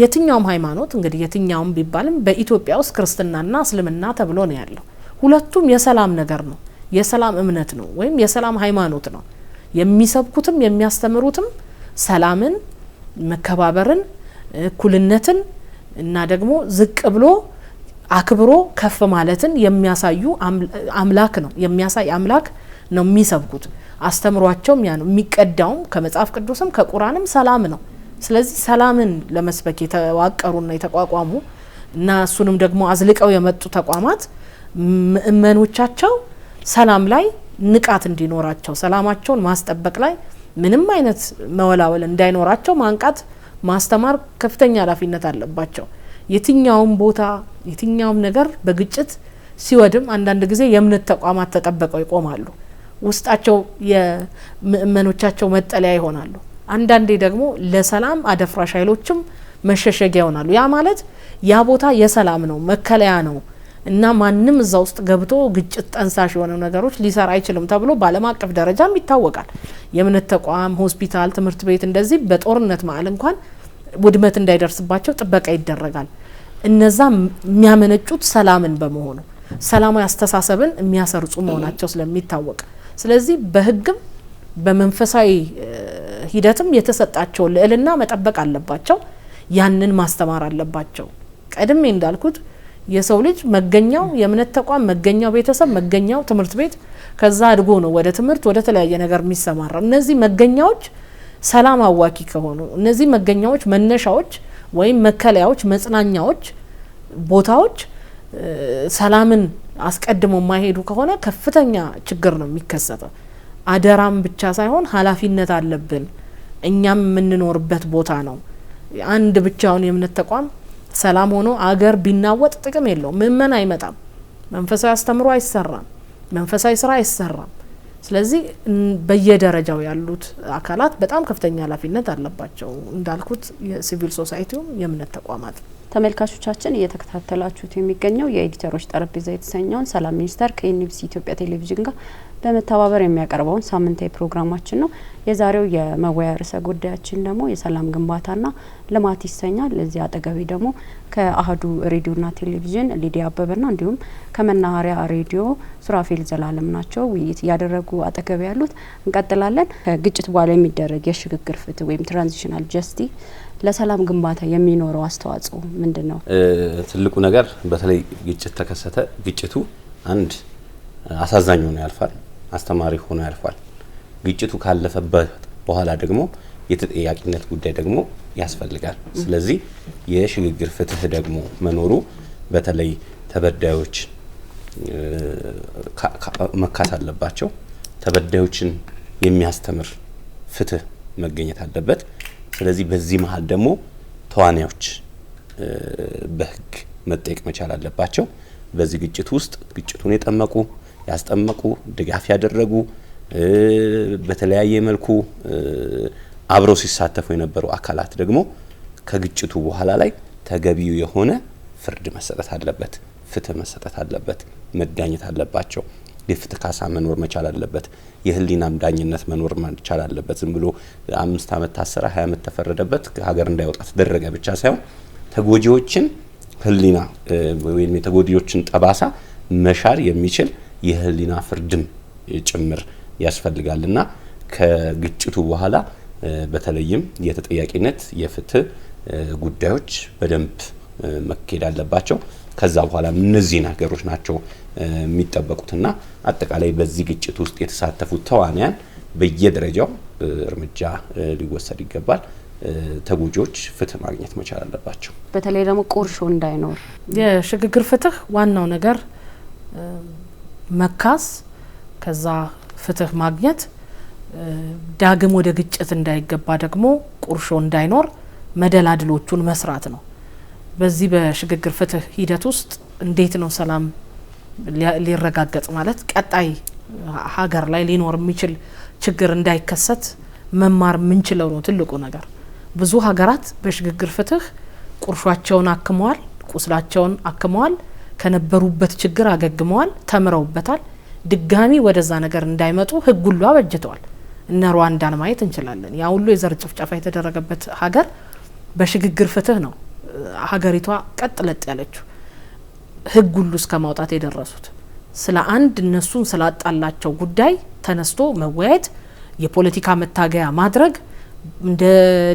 የትኛውም ሃይማኖት እንግዲህ የትኛውም ቢባልም በኢትዮጵያ ውስጥ ክርስትናና እስልምና ተብሎ ነው ያለው። ሁለቱም የሰላም ነገር ነው፣ የሰላም እምነት ነው ወይም የሰላም ሃይማኖት ነው። የሚሰብኩትም የሚያስተምሩትም ሰላምን፣ መከባበርን፣ እኩልነትን እና ደግሞ ዝቅ ብሎ አክብሮ ከፍ ማለትን የሚያሳዩ አምላክ ነው፣ የሚያሳይ አምላክ ነው የሚሰብኩት። አስተምሯቸውም ያ ነው። የሚቀዳውም ከመጽሐፍ ቅዱስም ከቁርአንም ሰላም ነው። ስለዚህ ሰላምን ለመስበክ የተዋቀሩና የተቋቋሙ እና እሱንም ደግሞ አዝልቀው የመጡ ተቋማት ምእመኖቻቸው ሰላም ላይ ንቃት እንዲኖራቸው፣ ሰላማቸውን ማስጠበቅ ላይ ምንም አይነት መወላወል እንዳይኖራቸው ማንቃት፣ ማስተማር ከፍተኛ ኃላፊነት አለባቸው። የትኛውም ቦታ የትኛውም ነገር በግጭት ሲወድም አንዳንድ ጊዜ የእምነት ተቋማት ተጠበቀው ይቆማሉ። ውስጣቸው የምእመኖቻቸው መጠለያ ይሆናሉ። አንዳንዴ ደግሞ ለሰላም አደፍራሽ ኃይሎችም መሸሸጊያ ይሆናሉ። ያ ማለት ያ ቦታ የሰላም ነው፣ መከለያ ነው እና ማንም እዛ ውስጥ ገብቶ ግጭት ጠንሳሽ የሆነ ነገሮች ሊሰራ አይችልም ተብሎ በዓለም አቀፍ ደረጃም ይታወቃል። የእምነት ተቋም፣ ሆስፒታል፣ ትምህርት ቤት እንደዚህ በጦርነት መሀል እንኳን ውድመት እንዳይደርስባቸው ጥበቃ ይደረጋል። እነዛ የሚያመነጩት ሰላምን በመሆኑ ሰላማዊ አስተሳሰብን የሚያሰርጹ መሆናቸው ስለሚታወቅ፣ ስለዚህ በህግም በመንፈሳዊ ሂደትም የተሰጣቸው ልዕልና መጠበቅ አለባቸው። ያንን ማስተማር አለባቸው። ቀድሜ እንዳልኩት የሰው ልጅ መገኛው የእምነት ተቋም፣ መገኛው ቤተሰብ፣ መገኛው ትምህርት ቤት፣ ከዛ አድጎ ነው ወደ ትምህርት ወደ ተለያየ ነገር የሚሰማራው። እነዚህ መገኛዎች ሰላም አዋኪ ከሆኑ፣ እነዚህ መገኛዎች መነሻዎች ወይም መከለያዎች፣ መጽናኛዎች፣ ቦታዎች ሰላምን አስቀድሞ የማይሄዱ ከሆነ ከፍተኛ ችግር ነው የሚከሰተው። አደራም ብቻ ሳይሆን ኃላፊነት አለብን። እኛም የምንኖርበት ቦታ ነው። አንድ ብቻውን የእምነት ተቋም ሰላም ሆኖ አገር ቢናወጥ ጥቅም የለውም። ምእመን አይመጣም፣ መንፈሳዊ አስተምሮ አይሰራም፣ መንፈሳዊ ስራ አይሰራም። ስለዚህ በየደረጃው ያሉት አካላት በጣም ከፍተኛ ኃላፊነት አለባቸው። እንዳልኩት የሲቪል ሶሳይቲውም የእምነት ተቋማት። ተመልካቾቻችን እየተከታተላችሁት የሚገኘው የኤዲተሮች ጠረጴዛ የተሰኘውን ሰላም ሚኒስቴር ከኢንቢሲ ኢትዮጵያ ቴሌቪዥን ጋር በመተባበር የሚያቀርበውን ሳምንታዊ ፕሮግራማችን ነው። የዛሬው የመወያያ ርዕሰ ጉዳያችን ደግሞ የሰላም ግንባታና ልማት ይሰኛል። ለዚህ አጠገቤ ደግሞ ከአህዱ ሬዲዮና ቴሌቪዥን ሊዲያ አበበና እንዲሁም ከመናኸሪያ ሬዲዮ ሱራፌል ዘላለም ናቸው ውይይት እያደረጉ አጠገቤ ያሉት። እንቀጥላለን። ከግጭት በኋላ የሚደረግ የሽግግር ፍትህ ወይም ትራንዚሽናል ጀስቲስ ለሰላም ግንባታ የሚኖረው አስተዋጽኦ ምንድነው? ትልቁ ነገር በተለይ ግጭት ተከሰተ፣ ግጭቱ አንድ አሳዛኝ ሆኖ ያልፋል፣ አስተማሪ ሆኖ ያልፋል። ግጭቱ ካለፈበት በኋላ ደግሞ የተጠያቂነት ጉዳይ ደግሞ ያስፈልጋል። ስለዚህ የሽግግር ፍትህ ደግሞ መኖሩ በተለይ ተበዳዮች መካት አለባቸው። ተበዳዮችን የሚያስተምር ፍትህ መገኘት አለበት። ስለዚህ በዚህ መሀል ደግሞ ተዋናዮች በህግ መጠየቅ መቻል አለባቸው። በዚህ ግጭት ውስጥ ግጭቱን የጠመቁ ያስጠመቁ ድጋፍ ያደረጉ በተለያየ መልኩ አብረው ሲሳተፉ የነበሩ አካላት ደግሞ ከግጭቱ በኋላ ላይ ተገቢው የሆነ ፍርድ መሰጠት አለበት፣ ፍትህ መሰጠት አለበት፣ መዳኘት አለባቸው። የፍትህ ካሳ መኖር መቻል አለበት። የህሊናም ዳኝነት መኖር መቻል አለበት። ዝም ብሎ 5 ዓመት ታሰረ 20 ዓመት ተፈረደበት ሀገር እንዳይወጣ ተደረገ ብቻ ሳይሆን ተጎጂዎችን ህሊና ወይም የተጎጂዎችን ጠባሳ መሻር የሚችል የህሊና ፍርድም ጭምር ያስፈልጋልና ከግጭቱ በኋላ በተለይም የተጠያቂነት የፍትህ ጉዳዮች በደንብ መከድ አለባቸው። ከዛ በኋላ እነዚህ ነገሮች ናቸው የሚጠበቁትና አጠቃላይ በዚህ ግጭት ውስጥ የተሳተፉት ተዋንያን በየደረጃው እርምጃ ሊወሰድ ይገባል። ተጎጂዎች ፍትህ ማግኘት መቻል አለባቸው። በተለይ ደግሞ ቁርሾ እንዳይኖር የሽግግር ፍትህ ዋናው ነገር መካስ፣ ከዛ ፍትህ ማግኘት፣ ዳግም ወደ ግጭት እንዳይገባ ደግሞ ቁርሾ እንዳይኖር መደላድሎቹን መስራት ነው። በዚህ በሽግግር ፍትህ ሂደት ውስጥ እንዴት ነው ሰላም ሊረጋገጥ ማለት ቀጣይ ሀገር ላይ ሊኖር የሚችል ችግር እንዳይከሰት መማር ምንችለው ነው ትልቁ ነገር። ብዙ ሀገራት በሽግግር ፍትህ ቁርሿቸውን አክመዋል፣ ቁስላቸውን አክመዋል፣ ከነበሩበት ችግር አገግመዋል፣ ተምረውበታል። ድጋሚ ወደዛ ነገር እንዳይመጡ ህግ ሁሉ አበጅተዋል። እነ ሩዋንዳን ማየት እንችላለን። ያ ሁሉ የዘር ጭፍጨፋ የተደረገበት ሀገር በሽግግር ፍትህ ነው ሀገሪቷ ቀጥ ለጥ ያለችው ህግ ሁሉ እስከ ማውጣት የደረሱት። ስለ አንድ እነሱን ስላጣላቸው ጉዳይ ተነስቶ መወያየት፣ የፖለቲካ መታገያ ማድረግ፣ እንደ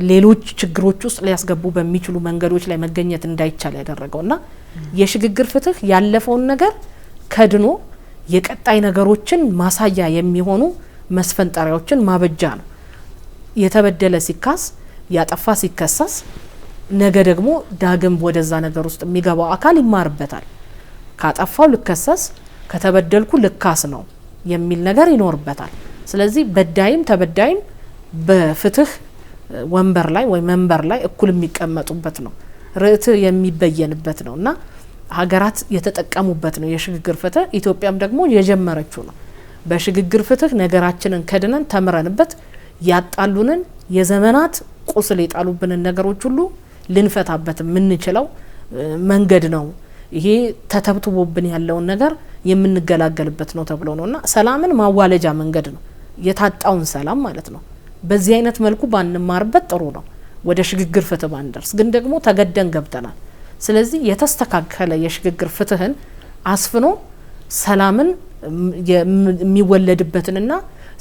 ሌሎች ችግሮች ውስጥ ሊያስገቡ በሚችሉ መንገዶች ላይ መገኘት እንዳይቻል ያደረገውና የሽግግር ፍትህ ያለፈውን ነገር ከድኖ የቀጣይ ነገሮችን ማሳያ የሚሆኑ መስፈንጠሪያዎችን ማበጃ ነው። የተበደለ ሲካስ፣ ያጠፋ ሲከሰስ፣ ነገ ደግሞ ዳግም ወደዛ ነገር ውስጥ የሚገባው አካል ይማርበታል። ካጠፋው ልከሰስ፣ ከተበደልኩ ልካስ ነው የሚል ነገር ይኖርበታል። ስለዚህ በዳይም ተበዳይም በፍትህ ወንበር ላይ ወይ መንበር ላይ እኩል የሚቀመጡበት ነው፣ ርትዕ የሚበየንበት ነው እና ሀገራት የተጠቀሙበት ነው የሽግግር ፍትህ። ኢትዮጵያም ደግሞ የጀመረችው ነው። በሽግግር ፍትህ ነገራችንን ከድነን ተምረንበት ያጣሉንን የዘመናት ቁስል የጣሉብንን ነገሮች ሁሉ ልንፈታበት የምንችለው መንገድ ነው። ይሄ ተተብትቦብን ያለውን ነገር የምንገላገልበት ነው ተብሎ ነውና ሰላምን ማዋለጃ መንገድ ነው፣ የታጣውን ሰላም ማለት ነው። በዚህ አይነት መልኩ ባንማርበት ጥሩ ነው። ወደ ሽግግር ፍትህ ባንደርስ ግን ደግሞ ተገደን ገብተናል። ስለዚህ የተስተካከለ የሽግግር ፍትህን አስፍኖ ሰላምን የሚወለድበትንና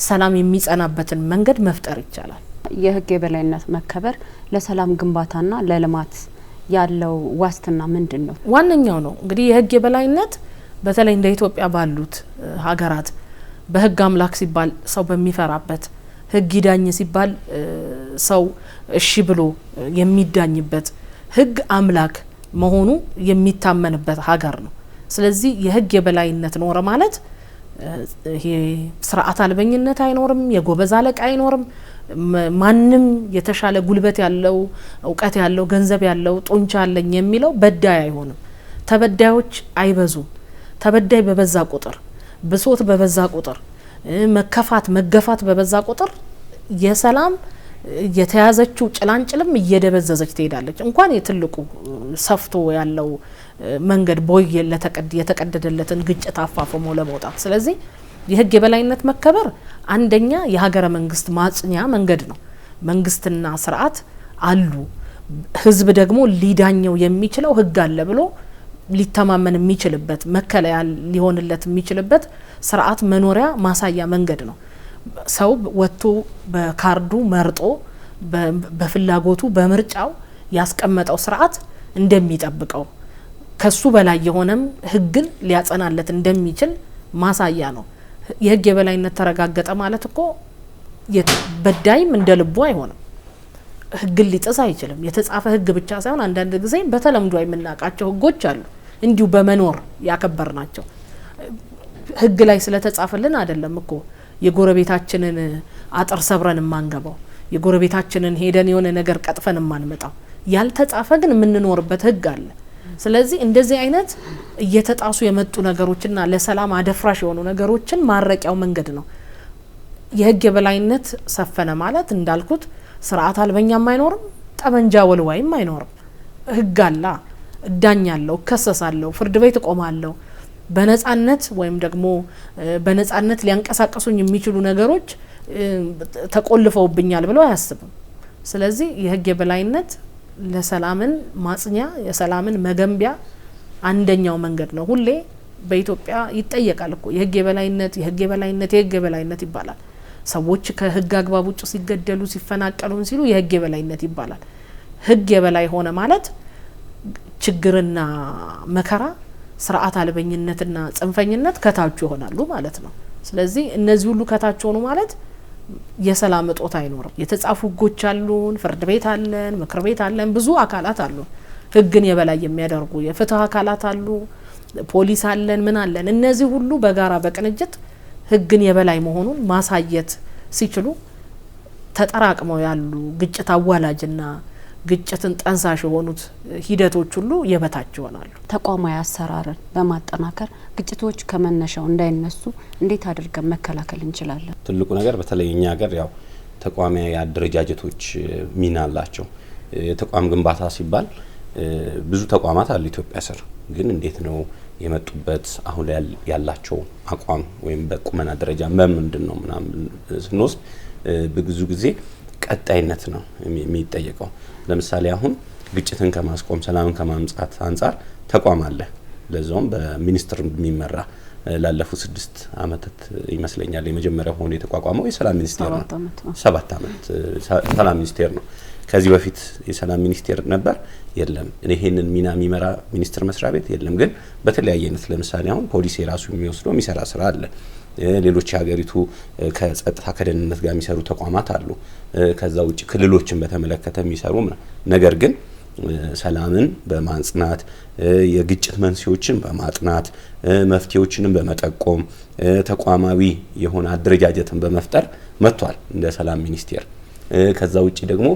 ሰላም የሚጸናበትን መንገድ መፍጠር ይቻላል። የህግ የበላይነት መከበር ለሰላም ግንባታና ለልማት ያለው ዋስትና ምንድን ነው? ዋነኛው ነው እንግዲህ የህግ የበላይነት በተለይ እንደ ኢትዮጵያ ባሉት ሀገራት በህግ አምላክ ሲባል ሰው በሚፈራበት፣ ህግ ይዳኝ ሲባል ሰው እሺ ብሎ የሚዳኝበት፣ ህግ አምላክ መሆኑ የሚታመንበት ሀገር ነው። ስለዚህ የህግ የበላይነት ኖረ ማለት ይሄ ስርዓት አልበኝነት አይኖርም፣ የጎበዝ አለቃ አይኖርም። ማንም የተሻለ ጉልበት ያለው እውቀት ያለው ገንዘብ ያለው ጡንቻ አለኝ የሚለው በዳይ አይሆንም። ተበዳዮች አይበዙም። ተበዳይ በበዛ ቁጥር፣ ብሶት በበዛ ቁጥር፣ መከፋት መገፋት በበዛ ቁጥር የሰላም የተያዘችው ጭላንጭልም እየደበዘዘች ትሄዳለች። እንኳን የትልቁ ሰፍቶ ያለው መንገድ ቦይ የተቀደደለትን ግጭት አፋፍሞ ለመውጣት። ስለዚህ የህግ የበላይነት መከበር አንደኛ የሀገረ መንግስት ማጽኛ መንገድ ነው። መንግስትና ስርዓት አሉ፣ ህዝብ ደግሞ ሊዳኘው የሚችለው ህግ አለ ብሎ ሊተማመን የሚችልበት መከለያ ሊሆንለት የሚችልበት ስርዓት መኖሪያ ማሳያ መንገድ ነው። ሰው ወጥቶ በካርዱ መርጦ በፍላጎቱ በምርጫው ያስቀመጠው ስርዓት እንደሚጠብቀው ከሱ በላይ የሆነም ህግን ሊያጸናለት እንደሚችል ማሳያ ነው። የህግ የበላይነት ተረጋገጠ ማለት እኮ በዳይም እንደ ልቡ አይሆንም። ህግን ሊጥስ አይችልም። የተጻፈ ህግ ብቻ ሳይሆን አንዳንድ ጊዜ በተለምዶ የምናውቃቸው ህጎች አሉ፣ እንዲሁ በመኖር ያከበር ናቸው። ህግ ላይ ስለተጻፈልን አይደለም እኮ የጎረቤታችንን አጥር ሰብረን ማንገባው፣ የጎረቤታችንን ሄደን የሆነ ነገር ቀጥፈን ማንመጣው። ያልተጻፈ ግን የምንኖርበት ህግ አለ። ስለዚህ እንደዚህ አይነት እየተጣሱ የመጡ ነገሮችና ለሰላም አደፍራሽ የሆኑ ነገሮችን ማረቂያው መንገድ ነው። የህግ የበላይነት ሰፈነ ማለት እንዳልኩት ስርዓት አልበኛም አይኖርም፣ ጠመንጃ ወልዋይም አይኖርም። ህግ አላ እዳኛለሁ፣ እከሰሳለሁ፣ ፍርድ ቤት እቆማለሁ፣ በነጻነት ወይም ደግሞ በነጻነት ሊያንቀሳቀሱኝ የሚችሉ ነገሮች ተቆልፈውብኛል ብለው አያስብም። ስለዚህ የህግ የበላይነት ለሰላምን ማጽኛ የሰላምን መገንቢያ አንደኛው መንገድ ነው። ሁሌ በኢትዮጵያ ይጠየቃል እኮ የህግ የበላይነት ይባላል። ሰዎች ከህግ አግባብ ውጭ ሲገደሉ ሲፈናቀሉ ሲሉ የህግ የበላይነት ይባላል። ህግ የበላይ ሆነ ማለት ችግርና መከራ ስርዓት አልበኝነትና ጽንፈኝነት ከታች ይሆናሉ ማለት ነው። ስለዚህ እነዚህ ሁሉ ከታች ሆኑ ማለት የሰላም እጦት አይኖርም። የተጻፉ ህጎች አሉን፣ ፍርድ ቤት አለን፣ ምክር ቤት አለን፣ ብዙ አካላት አሉ ህግን የበላይ የሚያደርጉ የፍትህ አካላት አሉ፣ ፖሊስ አለን፣ ምን አለን። እነዚህ ሁሉ በጋራ በቅንጅት ህግን የበላይ መሆኑን ማሳየት ሲችሉ ተጠራቅመው ያሉ ግጭት አዋላጅና ግጭትን ጠንሳሽ የሆኑት ሂደቶች ሁሉ የበታች ይሆናሉ። ተቋማዊ አሰራርን በማጠናከር ግጭቶች ከመነሻው እንዳይነሱ እንዴት አድርገን መከላከል እንችላለን? ትልቁ ነገር በተለይ እኛ ሀገር ያው ተቋማዊ አደረጃጀቶች ሚና አላቸው። የተቋም ግንባታ ሲባል ብዙ ተቋማት አሉ ኢትዮጵያ ስር። ግን እንዴት ነው የመጡበት አሁን ላይ ያላቸው አቋም ወይም በቁመና ደረጃ ምንድን ነው ምናምን ስንወስድ ብዙ ጊዜ ቀጣይነት ነው የሚጠየቀው። ለምሳሌ አሁን ግጭትን ከማስቆም ሰላምን ከማምጣት አንጻር ተቋም አለ። ለዛውም በሚኒስትር የሚመራ ላለፉት 6 አመታት ይመስለኛል የመጀመሪያው ሆኖ የተቋቋመው የሰላም ሚኒስቴር ነው። 7 አመት ሰላም ሚኒስቴር ነው። ከዚህ በፊት የሰላም ሚኒስቴር ነበር የለም። ይሄንን ሚና የሚመራ ሚኒስትር መስሪያ ቤት የለም። ግን በተለያየ አይነት ለምሳሌ አሁን ፖሊስ የራሱ የሚወስደው የሚሰራ ስራ አለ። ሌሎች ሀገሪቱ ከጸጥታ ከደህንነት ጋር የሚሰሩ ተቋማት አሉ። ከዛ ውጭ ክልሎችን በተመለከተ የሚሰሩ ነገር ግን ሰላምን በማጽናት የግጭት መንስኤዎችን በማጥናት መፍትሄዎችንም በመጠቆም ተቋማዊ የሆነ አደረጃጀትን በመፍጠር መጥቷል እንደ ሰላም ሚኒስቴር። ከዛ ውጭ ደግሞ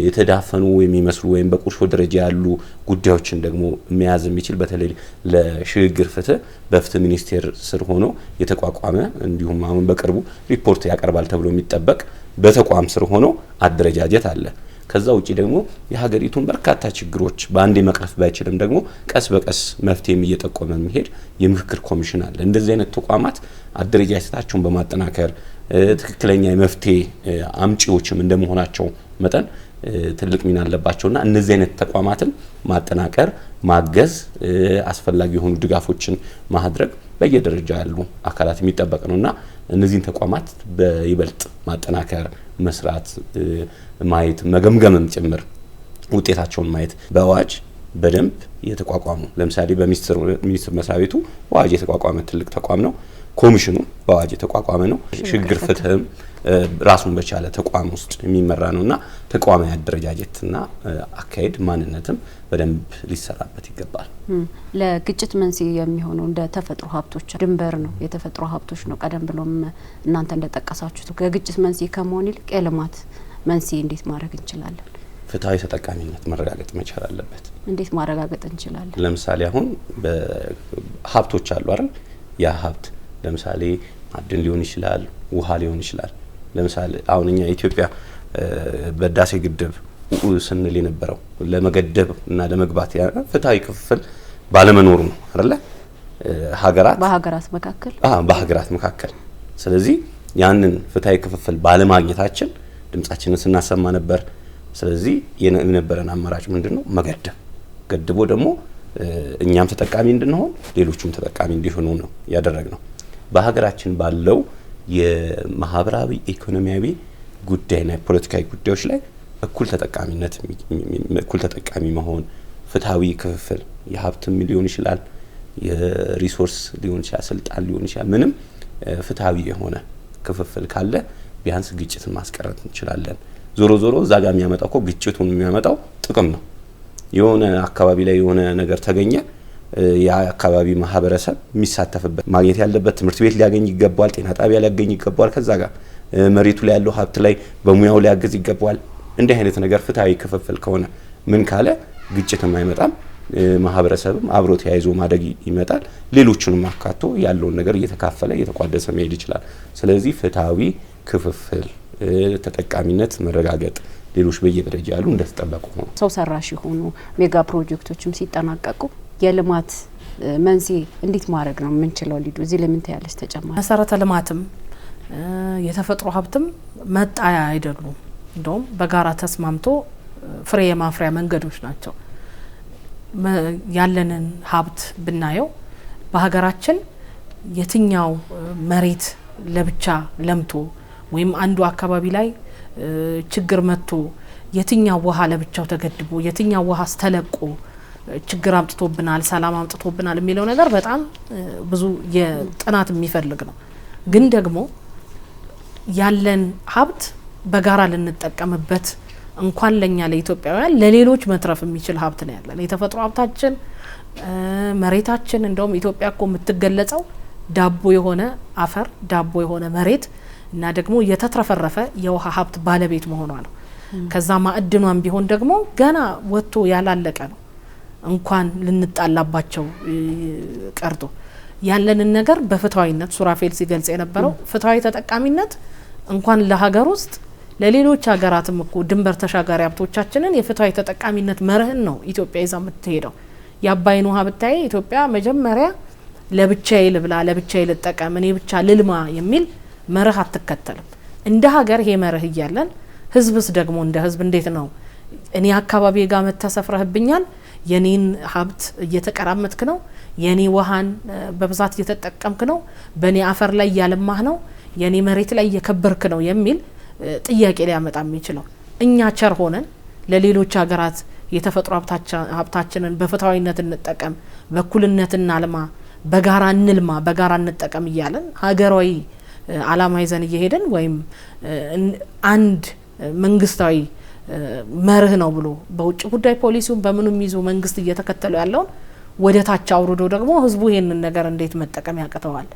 የተዳፈኑ የሚመስሉ ወይም በቁርሾ ደረጃ ያሉ ጉዳዮችን ደግሞ መያዝ የሚችል በተለይ ለሽግግር ፍትህ በፍትህ ሚኒስቴር ስር ሆኖ የተቋቋመ እንዲሁም አሁን በቅርቡ ሪፖርት ያቀርባል ተብሎ የሚጠበቅ በተቋም ስር ሆኖ አደረጃጀት አለ። ከዛ ውጪ ደግሞ የሀገሪቱን በርካታ ችግሮች በአንዴ መቅረፍ ባይችልም ደግሞ ቀስ በቀስ መፍትሄም እየጠቆመ የሚሄድ የምክክር ኮሚሽን አለ። እንደዚህ አይነት ተቋማት አደረጃጀታቸውን በማጠናከር ትክክለኛ የመፍትሄ አምጪዎችም እንደመሆናቸው መጠን ትልቅ ሚና አለባቸውና እነዚህ አይነት ተቋማትን ማጠናከር፣ ማገዝ፣ አስፈላጊ የሆኑ ድጋፎችን ማድረግ በየደረጃ ያሉ አካላት የሚጠበቅ ነውና እነዚህን ተቋማት በይበልጥ ማጠናከር፣ መስራት፣ ማየት፣ መገምገምም ጭምር ውጤታቸውን ማየት በአዋጅ በደንብ የተቋቋሙ ለምሳሌ በሚኒስትር መስሪያ ቤቱ በአዋጅ የተቋቋመ ትልቅ ተቋም ነው። ኮሚሽኑ በአዋጅ የተቋቋመ ነው። ሽግግር ፍትህም ራሱን በቻለ ተቋም ውስጥ የሚመራ ነውና ተቋማዊ አደረጃጀትና አካሄድ ማንነትም በደንብ ሊሰራበት ይገባል። ለግጭት መንስኤ የሚሆነው እንደ ተፈጥሮ ሀብቶች ድንበር ነው፣ የተፈጥሮ ሀብቶች ነው። ቀደም ብሎም እናንተ እንደጠቀሳችሁት ከግጭት መንስኤ ከመሆን ይልቅ የልማት መንስኤ እንዴት ማድረግ እንችላለን? ፍትሃዊ ተጠቃሚነት መረጋገጥ መቻል አለበት። እንዴት ማረጋገጥ እንችላለን? ለምሳሌ አሁን በሀብቶች አሉ አይደል? ያ ሀብት ለምሳሌ ማዕድን ሊሆን ይችላል፣ ውሃ ሊሆን ይችላል። ለምሳሌ አሁን እኛ ኢትዮጵያ በህዳሴ ግድብ ስንል የነበረው ለመገደብ እና ለመግባት ፍትሃዊ ክፍፍል ባለመኖሩ ነው አይደል? በሀገራት መካከል ስለዚህ ያንን ፍትሃዊ ክፍፍል ባለማግኘታችን ድምጻችንን ስናሰማ ነበር። ስለዚህ የነበረን አማራጭ ምንድነው? መገደብ። ገድቦ ደግሞ እኛም ተጠቃሚ እንድንሆን ሌሎቹም ተጠቃሚ እንዲሆኑ ነው ያደረግነው። በሀገራችን ባለው የማህበራዊ ኢኮኖሚያዊ ጉዳይና ፖለቲካዊ ጉዳዮች ላይ እኩል ተጠቃሚ መሆን፣ ፍትሃዊ ክፍፍል የሀብትም ሊሆን ይችላል፣ የሪሶርስ ሊሆን ይችላል፣ ስልጣን ሊሆን ይችላል። ምንም ፍትሃዊ የሆነ ክፍፍል ካለ ቢያንስ ግጭትን ማስቀረት እንችላለን። ዞሮ እዛ ጋር የሚያመጣው እኮ ግጭቱን የሚያመጣው ጥቅም ነው። የሆነ አካባቢ ላይ የሆነ ነገር ተገኘ፣ ያ አካባቢ ማህበረሰብ የሚሳተፍበት ማግኘት ያለበት ትምህርት ቤት ሊያገኝ ይገባል፣ ጤና ጣቢያ ሊያገኝ ይገባል። ከዛ ጋር መሬቱ ላይ ያለው ሀብት ላይ በሙያው ሊያገዝ ይገባል። እንዲህ አይነት ነገር ፍትሃዊ ክፍፍል ከሆነ ምን ካለ ግጭትም አይመጣም፣ ማህበረሰብም አብሮ ተያይዞ ማደግ ይመጣል። ሌሎቹንም አካቶ ያለውን ነገር እየተካፈለ እየተቋደሰ መሄድ ይችላል። ስለዚህ ፍትሃዊ ክፍፍል፣ ተጠቃሚነት መረጋገጥ፣ ሌሎች በየደረጃ ያሉ እንደተጠበቁ ነው። ሰው ሰራሽ የሆኑ ሜጋ ፕሮጀክቶችም ሲጠናቀቁ የልማት መንስኤ እንዴት ማድረግ ነው የምንችለው? ሊዱ እዚህ ለምን ታያለሽ? ተጨማሪ መሰረተ ልማትም የተፈጥሮ ሀብትም መጣያ አይደሉም። እንደውም በጋራ ተስማምቶ ፍሬ የማፍሪያ መንገዶች ናቸው። ያለንን ሀብት ብናየው በሀገራችን የትኛው መሬት ለብቻ ለምቶ ወይም አንዱ አካባቢ ላይ ችግር መጥቶ የትኛው ውሃ ለብቻው ተገድቦ የትኛው ውሃ አስተለቆ ችግር አምጥቶብናል፣ ሰላም አምጥቶብናል የሚለው ነገር በጣም ብዙ የጥናት የሚፈልግ ነው። ግን ደግሞ ያለን ሀብት በጋራ ልንጠቀምበት እንኳን ለኛ ለኢትዮጵያውያን ለሌሎች መትረፍ የሚችል ሀብት ነው ያለን። የተፈጥሮ ሀብታችን መሬታችን እንደውም ኢትዮጵያ እኮ የምትገለጸው ዳቦ የሆነ አፈር፣ ዳቦ የሆነ መሬት እና ደግሞ የተትረፈረፈ የውሃ ሀብት ባለቤት መሆኗ ነው። ከዛ ማዕድኗን ቢሆን ደግሞ ገና ወጥቶ ያላለቀ ነው። እንኳን ልንጣላባቸው ቀርቶ ያለንን ነገር በፍትሃዊነት ሱራፌል ሲገልጽ የነበረው ፍትሃዊ ተጠቃሚነት እንኳን ለሀገር ውስጥ ለሌሎች ሀገራትም እኮ ድንበር ተሻጋሪ ሀብቶቻችንን የፍትሃዊ ተጠቃሚነት መርህን ነው ኢትዮጵያ ይዛ የምትሄደው። የአባይን ውሃ ብታይ ኢትዮጵያ መጀመሪያ ለብቻዬ ልብላ፣ ለብቻዬ ልጠቀም፣ እኔ ብቻ ልልማ የሚል መርህ አትከተልም። እንደ ሀገር ይሄ መርህ እያለን ህዝብስ ደግሞ እንደ ህዝብ እንዴት ነው እኔ አካባቢ ጋር መተሰፍረህብኛል፣ የኔን ሀብት እየተቀራመትክ ነው፣ የኔ ውሃን በብዛት እየተጠቀምክ ነው፣ በኔ አፈር ላይ እያለማህ ነው፣ የኔ መሬት ላይ እየከበርክ ነው የሚል ጥያቄ ሊያመጣ የሚችለው እኛ ቸር ሆነን ለሌሎች ሀገራት የተፈጥሮ ሀብታችንን በፍትሃዊነት እንጠቀም፣ በኩልነት እናልማ፣ በጋራ እንልማ፣ በጋራ እንጠቀም እያለን ሀገራዊ አላማ ይዘን እየሄድን ወይም አንድ መንግስታዊ መርህ ነው ብሎ በውጭ ጉዳይ ፖሊሲውን በምንም ይዞ መንግስት እየተከተለው ያለውን ወደ ታች አውርዶ ደግሞ ህዝቡ ይሄንን ነገር እንዴት መጠቀም ያቅተዋል?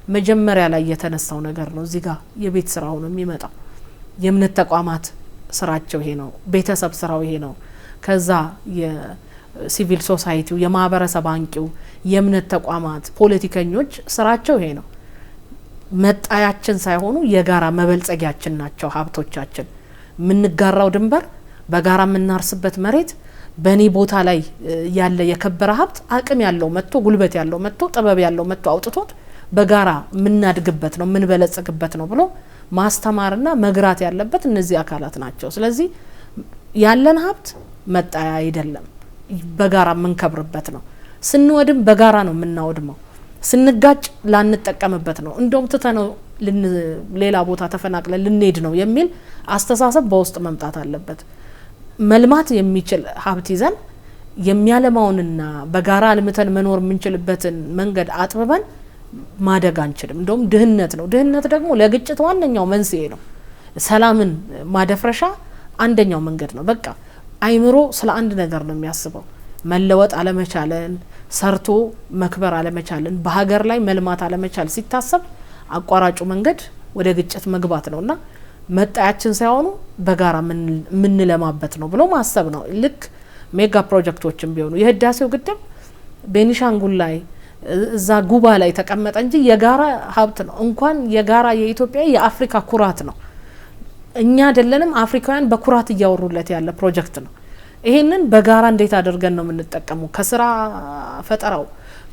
መጀመሪያ ላይ የተነሳው ነገር ነው። እዚህ ጋር የቤት ስራው ነው የሚመጣው። የእምነት ተቋማት ስራቸው ይሄ ነው። ቤተሰብ ስራው ይሄ ነው። ከዛ የሲቪል ሶሳይቲው፣ የማህበረሰብ አንቂው፣ የእምነት ተቋማት፣ ፖለቲከኞች ስራቸው ይሄ ነው። መጣያችን ሳይሆኑ የጋራ መበልጸጊያችን ናቸው ሀብቶቻችን። የምንጋራው ድንበር፣ በጋራ የምናርስበት መሬት፣ በእኔ ቦታ ላይ ያለ የከበረ ሀብት አቅም ያለው መጥቶ፣ ጉልበት ያለው መጥቶ፣ ጥበብ ያለው መጥቶ አውጥቶት በጋራ የምናድግበት ነው የምንበለጽግበት ነው ብሎ ማስተማርና መግራት ያለበት እነዚህ አካላት ናቸው። ስለዚህ ያለን ሀብት መጣያ አይደለም፣ በጋራ የምንከብርበት ነው። ስንወድም በጋራ ነው የምናወድመው። ስንጋጭ ላንጠቀምበት ነው፣ እንደውም ትተነው ሌላ ቦታ ተፈናቅለን ልንሄድ ነው የሚል አስተሳሰብ በውስጥ መምጣት አለበት። መልማት የሚችል ሀብት ይዘን የሚያለማውንና በጋራ አልምተን መኖር የምንችልበትን መንገድ አጥብበን ማደግ አንችልም። እንደውም ድህነት ነው። ድህነት ደግሞ ለግጭት ዋነኛው መንስኤ ነው። ሰላምን ማደፍረሻ አንደኛው መንገድ ነው። በቃ አይምሮ ስለ አንድ ነገር ነው የሚያስበው። መለወጥ አለመቻለን፣ ሰርቶ መክበር አለመቻለን፣ በሀገር ላይ መልማት አለመቻል ሲታሰብ አቋራጩ መንገድ ወደ ግጭት መግባት ነውና መጣያችን ሳይሆኑ በጋራ የምንለማበት ነው ብሎ ማሰብ ነው። ልክ ሜጋ ፕሮጀክቶችም ቢሆኑ የህዳሴው ግድብ ቤኒሻንጉል ላይ እዛ ጉባ ላይ ተቀመጠ እንጂ የጋራ ሀብት ነው። እንኳን የጋራ የኢትዮጵያ የአፍሪካ ኩራት ነው። እኛ አይደለንም አፍሪካውያን በኩራት እያወሩለት ያለ ፕሮጀክት ነው። ይሄንን በጋራ እንዴት አድርገን ነው የምንጠቀመው? ከስራ ፈጠራው፣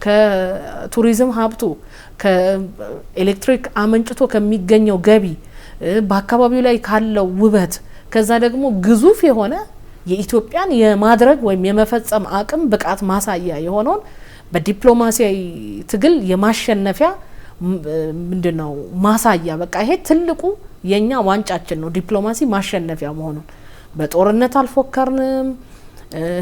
ከቱሪዝም ሀብቱ፣ ከኤሌክትሪክ አመንጭቶ ከሚገኘው ገቢ፣ በአካባቢው ላይ ካለው ውበት፣ ከዛ ደግሞ ግዙፍ የሆነ የኢትዮጵያን የማድረግ ወይም የመፈጸም አቅም ብቃት ማሳያ የሆነውን በዲፕሎማሲያዊ ትግል የማሸነፊያ ምንድነው ማሳያ። በቃ ይሄ ትልቁ የኛ ዋንጫችን ነው፣ ዲፕሎማሲ ማሸነፊያ መሆኑን። በጦርነት አልፎከርንም፣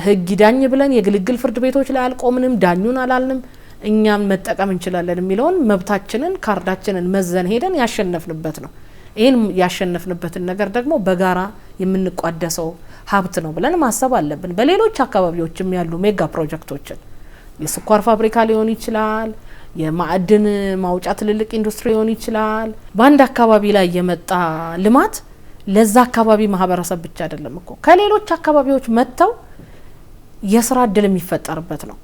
ህግ ዳኝ ብለን የግልግል ፍርድ ቤቶች ላይ አልቆምንም፣ ዳኙን አላልንም፣ እኛም መጠቀም እንችላለን የሚለውን መብታችንን ካርዳችንን መዘን ሄደን ያሸነፍንበት ነው። ይህን ያሸነፍንበትን ነገር ደግሞ በጋራ የምንቋደሰው ሀብት ነው ብለን ማሰብ አለብን። በሌሎች አካባቢዎችም ያሉ ሜጋ ፕሮጀክቶችን የስኳር ፋብሪካ ሊሆን ይችላል፣ የማዕድን ማውጫ ትልልቅ ኢንዱስትሪ ሊሆን ይችላል። በአንድ አካባቢ ላይ የመጣ ልማት ለዛ አካባቢ ማህበረሰብ ብቻ አይደለም እኮ ከሌሎች አካባቢዎች መጥተው የስራ እድል የሚፈጠርበት ነው።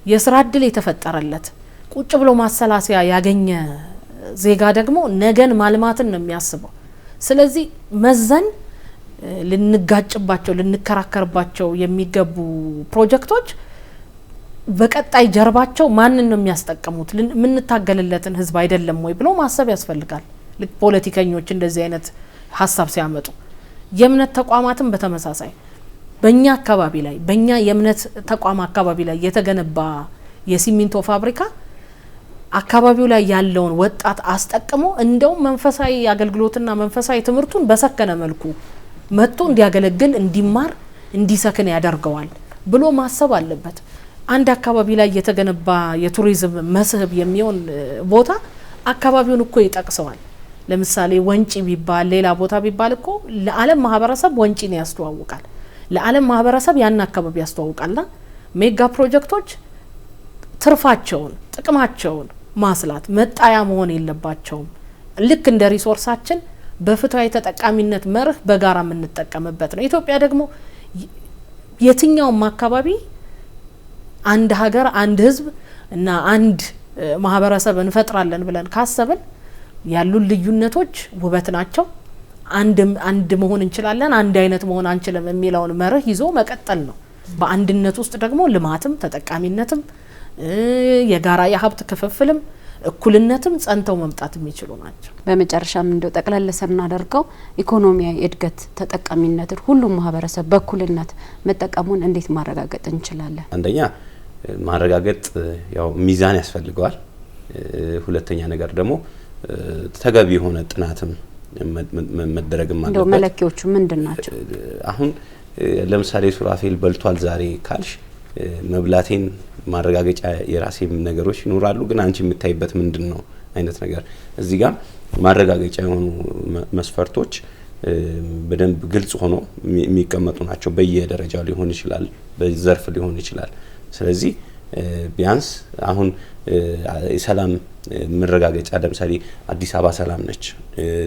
የስራ እድል የተፈጠረለት ቁጭ ብሎ ማሰላሰያ ያገኘ ዜጋ ደግሞ ነገን ማልማትን ነው የሚያስበው። ስለዚህ መዘን ልንጋጭባቸው ልንከራከርባቸው የሚገቡ ፕሮጀክቶች በቀጣይ ጀርባቸው ማንን ነው የሚያስጠቀሙት ምን ታገልለትን ህዝብ አይደለም ወይ ብሎ ማሰብ ያስፈልጋል። ፖለቲከኞች እንደዚህ አይነት ሀሳብ ሲያመጡ የእምነት ተቋማትን በተመሳሳይ በእኛ አካባቢ ላይ በእኛ የእምነት ተቋም አካባቢ ላይ የተገነባ የሲሚንቶ ፋብሪካ አካባቢው ላይ ያለውን ወጣት አስጠቅሞ እንደው መንፈሳዊ አገልግሎትና መንፈሳዊ ትምህርቱን በሰከነ መልኩ መጥቶ እንዲያገለግል እንዲማር እንዲሰክን ያደርገዋል ብሎ ማሰብ አለበት። አንድ አካባቢ ላይ የተገነባ የቱሪዝም መስህብ የሚሆን ቦታ አካባቢውን እኮ ይጠቅሰዋል። ለምሳሌ ወንጪ ቢባል ሌላ ቦታ ቢባል እኮ ለዓለም ማህበረሰብ ወንጪን ያስተዋውቃል፣ ለዓለም ማህበረሰብ ያን አካባቢ ያስተዋውቃልና ሜጋ ፕሮጀክቶች ትርፋቸውን ጥቅማቸውን ማስላት መጣያ መሆን የለባቸውም። ልክ እንደ ሪሶርሳችን በፍትሃዊ ተጠቃሚነት መርህ በጋራ የምንጠቀምበት ነው። ኢትዮጵያ ደግሞ የትኛውም አካባቢ አንድ ሀገር አንድ ህዝብ እና አንድ ማህበረሰብ እንፈጥራለን ብለን ካሰብን ያሉን ልዩነቶች ውበት ናቸው። አንድ መሆን እንችላለን፣ አንድ አይነት መሆን አንችልም የሚለውን መርህ ይዞ መቀጠል ነው። በአንድነት ውስጥ ደግሞ ልማትም ተጠቃሚነትም የጋራ የሀብት ክፍፍልም እኩልነትም ጸንተው መምጣት የሚችሉ ናቸው። በመጨረሻም እንደው ጠቅለል ስናደርገው ኢኮኖሚያዊ እድገት ተጠቃሚነትን ሁሉም ማህበረሰብ በእኩልነት መጠቀሙን እንዴት ማረጋገጥ እንችላለን? አንደኛ ማረጋገጥ ያው ሚዛን ያስፈልገዋል። ሁለተኛ ነገር ደግሞ ተገቢ የሆነ ጥናትም መደረግም አለበት። እንደው መለኪያዎቹ ምንድናቸው? አሁን ለምሳሌ ሱራፌል በልቷል ዛሬ ካልሽ መብላቴን ማረጋገጫ የራሴም ነገሮች ይኖራሉ፣ ግን አንቺ የምታይበት ምንድነው አይነት ነገር እዚህ ጋር ማረጋገጫ የሆኑ መስፈርቶች በደንብ ግልጽ ሆኖ የሚቀመጡ ናቸው። በየደረጃው ሊሆን ይችላል፣ በዘርፍ ሊሆን ይችላል። ስለዚህ ቢያንስ አሁን የሰላም መረጋገጫ ለምሳሌ አዲስ አበባ ሰላም ነች፣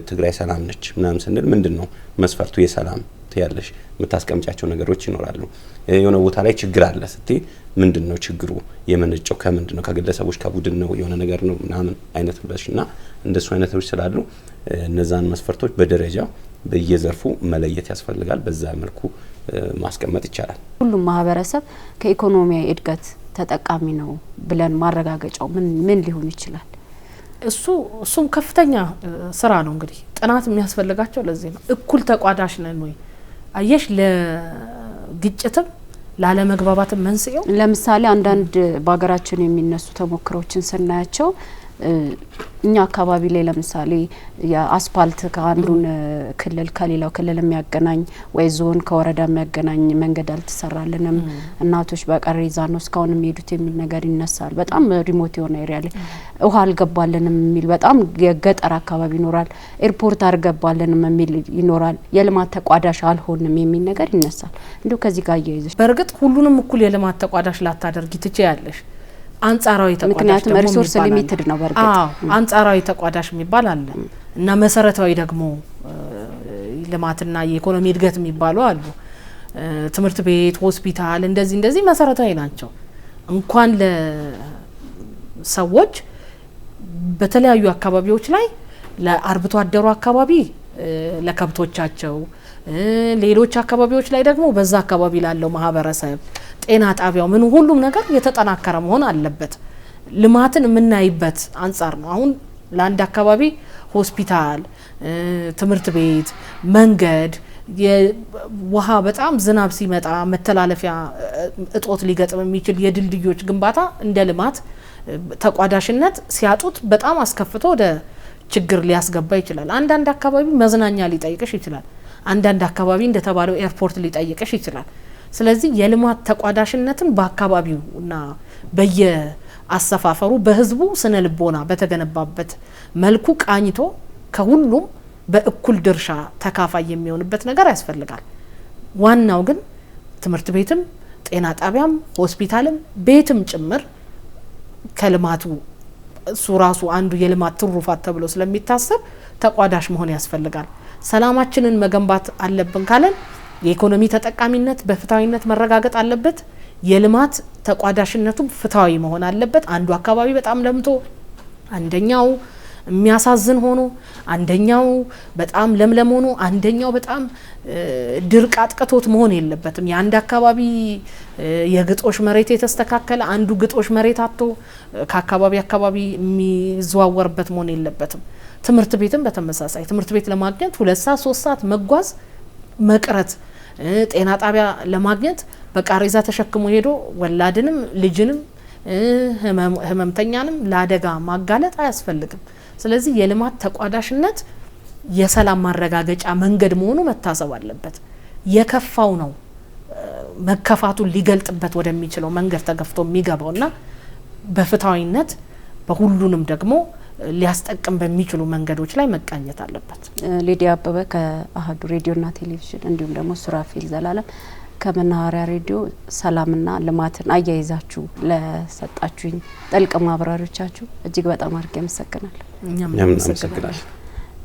ትግራይ ሰላም ነች ምናምን ስንል ምንድነው መስፈርቱ? የሰላም ያለሽ የምታስቀምጫቸው ነገሮች ይኖራሉ። የሆነ ቦታ ላይ ችግር አለ ስትይ ምንድነው ችግሩ? የመነጨው ከምንድነው? ከግለሰቦች ከቡድን ነው የሆነ ነገር ነው ምናምን አይነት ብለሽና እንደሱ አይነቶች ስላሉ እነዛን መስፈርቶች በደረጃው በየዘርፉ መለየት ያስፈልጋል። በዛ መልኩ ማስቀመጥ ይቻላል። ሁሉም ማህበረሰብ ከኢኮኖሚያዊ እድገት ተጠቃሚ ነው ብለን ማረጋገጫው ምን ሊሆን ይችላል? እሱም ከፍተኛ ስራ ነው። እንግዲህ ጥናት የሚያስፈልጋቸው ለዚህ ነው። እኩል ተቋዳሽ ነን ወይ? አየሽ ለግጭትም ላለመግባባትም መንስኤው ለምሳሌ አንዳንድ በሀገራችን የሚነሱ ተሞክሮችን ስናያቸው እኛ አካባቢ ላይ ለምሳሌ የአስፓልት ከአንዱን ክልል ከሌላው ክልል የሚያገናኝ ወይ ዞን ከወረዳ የሚያገናኝ መንገድ አልተሰራልንም፣ እናቶች በቀሬዛ ነው እስካሁን የሚሄዱት የሚል ነገር ይነሳል። በጣም ሪሞት የሆነ ኤሪያ ላይ ውሃ አልገባልንም የሚል በጣም የገጠር አካባቢ ይኖራል። ኤርፖርት አልገባልንም የሚል ይኖራል። የልማት ተቋዳሽ አልሆንም የሚል ነገር ይነሳል። እንዲሁ ከዚህ ጋር እያይዘሽ በእርግጥ ሁሉንም እኩል የልማት ተቋዳሽ ላታደርጊ ትችያለሽ። አንጻራዊ ተቋዳሽ ምክንያቱም ሪሶርስ ሊሚትድ ነው። በርግጥ አንጻራዊ ተቋዳሽ የሚባል አለ እና መሰረታዊ ደግሞ ልማትና የኢኮኖሚ እድገት የሚባሉ አሉ። ትምህርት ቤት፣ ሆስፒታል እንደዚህ መሰረታዊ ናቸው። እንኳን ለሰዎች በተለያዩ አካባቢዎች ላይ ለአርብቶ አደሩ አካባቢ ለከብቶቻቸው፣ ሌሎች አካባቢዎች ላይ ደግሞ በዛ አካባቢ ላለው ማህበረሰብ ጤና ጣቢያው ምን ሁሉም ነገር የተጠናከረ መሆን አለበት። ልማትን የምናይበት አንጻር ነው። አሁን ለአንድ አካባቢ ሆስፒታል፣ ትምህርት ቤት፣ መንገድ፣ የውሃ በጣም ዝናብ ሲመጣ መተላለፊያ እጦት ሊገጥም የሚችል የድልድዮች ግንባታ እንደ ልማት ተቋዳሽነት ሲያጡት በጣም አስከፍቶ ወደ ችግር ሊያስገባ ይችላል። አንዳንድ አካባቢ መዝናኛ ሊጠይቅሽ ይችላል። አንዳንድ አካባቢ እንደተባለው ኤርፖርት ሊጠይቅሽ ይችላል። ስለዚህ የልማት ተቋዳሽነትን በአካባቢውና በየአሰፋፈሩ በህዝቡ ስነ ልቦና በተገነባበት መልኩ ቃኝቶ ከሁሉም በእኩል ድርሻ ተካፋይ የሚሆንበት ነገር ያስፈልጋል። ዋናው ግን ትምህርት ቤትም ጤና ጣቢያም ሆስፒታልም ቤትም ጭምር ከልማቱ እሱ ራሱ አንዱ የልማት ትሩፋት ተብሎ ስለሚታሰብ ተቋዳሽ መሆን ያስፈልጋል። ሰላማችንን መገንባት አለብን ካለን የኢኮኖሚ ተጠቃሚነት በፍትሃዊነት መረጋገጥ አለበት። የልማት ተቋዳሽነቱ ፍትሃዊ መሆን አለበት። አንዱ አካባቢ በጣም ለምቶ አንደኛው የሚያሳዝን ሆኖ አንደኛው በጣም ለምለም ሆኖ አንደኛው በጣም ድርቅ አጥቅቶት መሆን የለበትም። የአንድ አካባቢ የግጦሽ መሬት የተስተካከለ አንዱ ግጦሽ መሬት አጥቶ ከአካባቢ የሚዘዋወርበት መሆን የለበትም። ትምህርት ቤትም በተመሳሳይ ትምህርት ቤት ለማግኘት 2 ሰዓት 3 ሰዓት መጓዝ መቅረት፣ ጤና ጣቢያ ለማግኘት በቃሬዛ ተሸክሞ ሄዶ ወላድንም ልጅንም ህመምተኛንም ለአደጋ ማጋለጥ አያስፈልግም። ስለዚህ የልማት ተቋዳሽነት የሰላም ማረጋገጫ መንገድ መሆኑ መታሰብ አለበት። የከፋው ነው መከፋቱን ሊገልጥበት ወደሚችለው መንገድ ተገፍቶ የሚገባውና በፍትሃዊነት በሁሉንም ደግሞ ሊያስጠቅም በሚችሉ መንገዶች ላይ መቃኘት አለበት። ሊዲያ አበበ ከአህዱ ሬዲዮና ቴሌቪዥን እንዲሁም ደግሞ ሱራፌል ዘላለም ከመናኸሪያ ሬዲዮ ሰላምና ልማትን አያይዛችሁ ለሰጣችሁኝ ጥልቅ ማብራሪያዎቻችሁ እጅግ በጣም አድርጌ አመሰግናለሁ። እኛም እናመሰግናለን።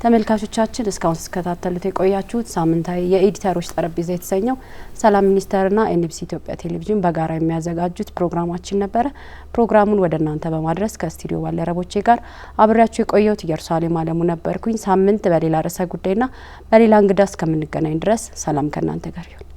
ተመልካቾቻችን እስካሁን ተከታተሉት የቆያችሁት ሳምንታዊ የኤዲተሮች ጠረጴዛ የተሰኘው ሰላም ሚኒስቴርና ኤንቢሲ ኢትዮጵያ ቴሌቪዥን በጋራ የሚያዘጋጁት ፕሮግራማችን ነበረ። ፕሮግራሙን ወደ እናንተ በማድረስ ከስቱዲዮ ባልደረቦቼ ጋር አብሬያችሁ የቆየሁት ኢየሩሳሌም አለሙ ነበርኩኝ። ሳምንት በሌላ ርዕሰ ጉዳይና በሌላ እንግዳ እስከምንገናኝ ድረስ ሰላም ከእናንተ ጋር ይሁን።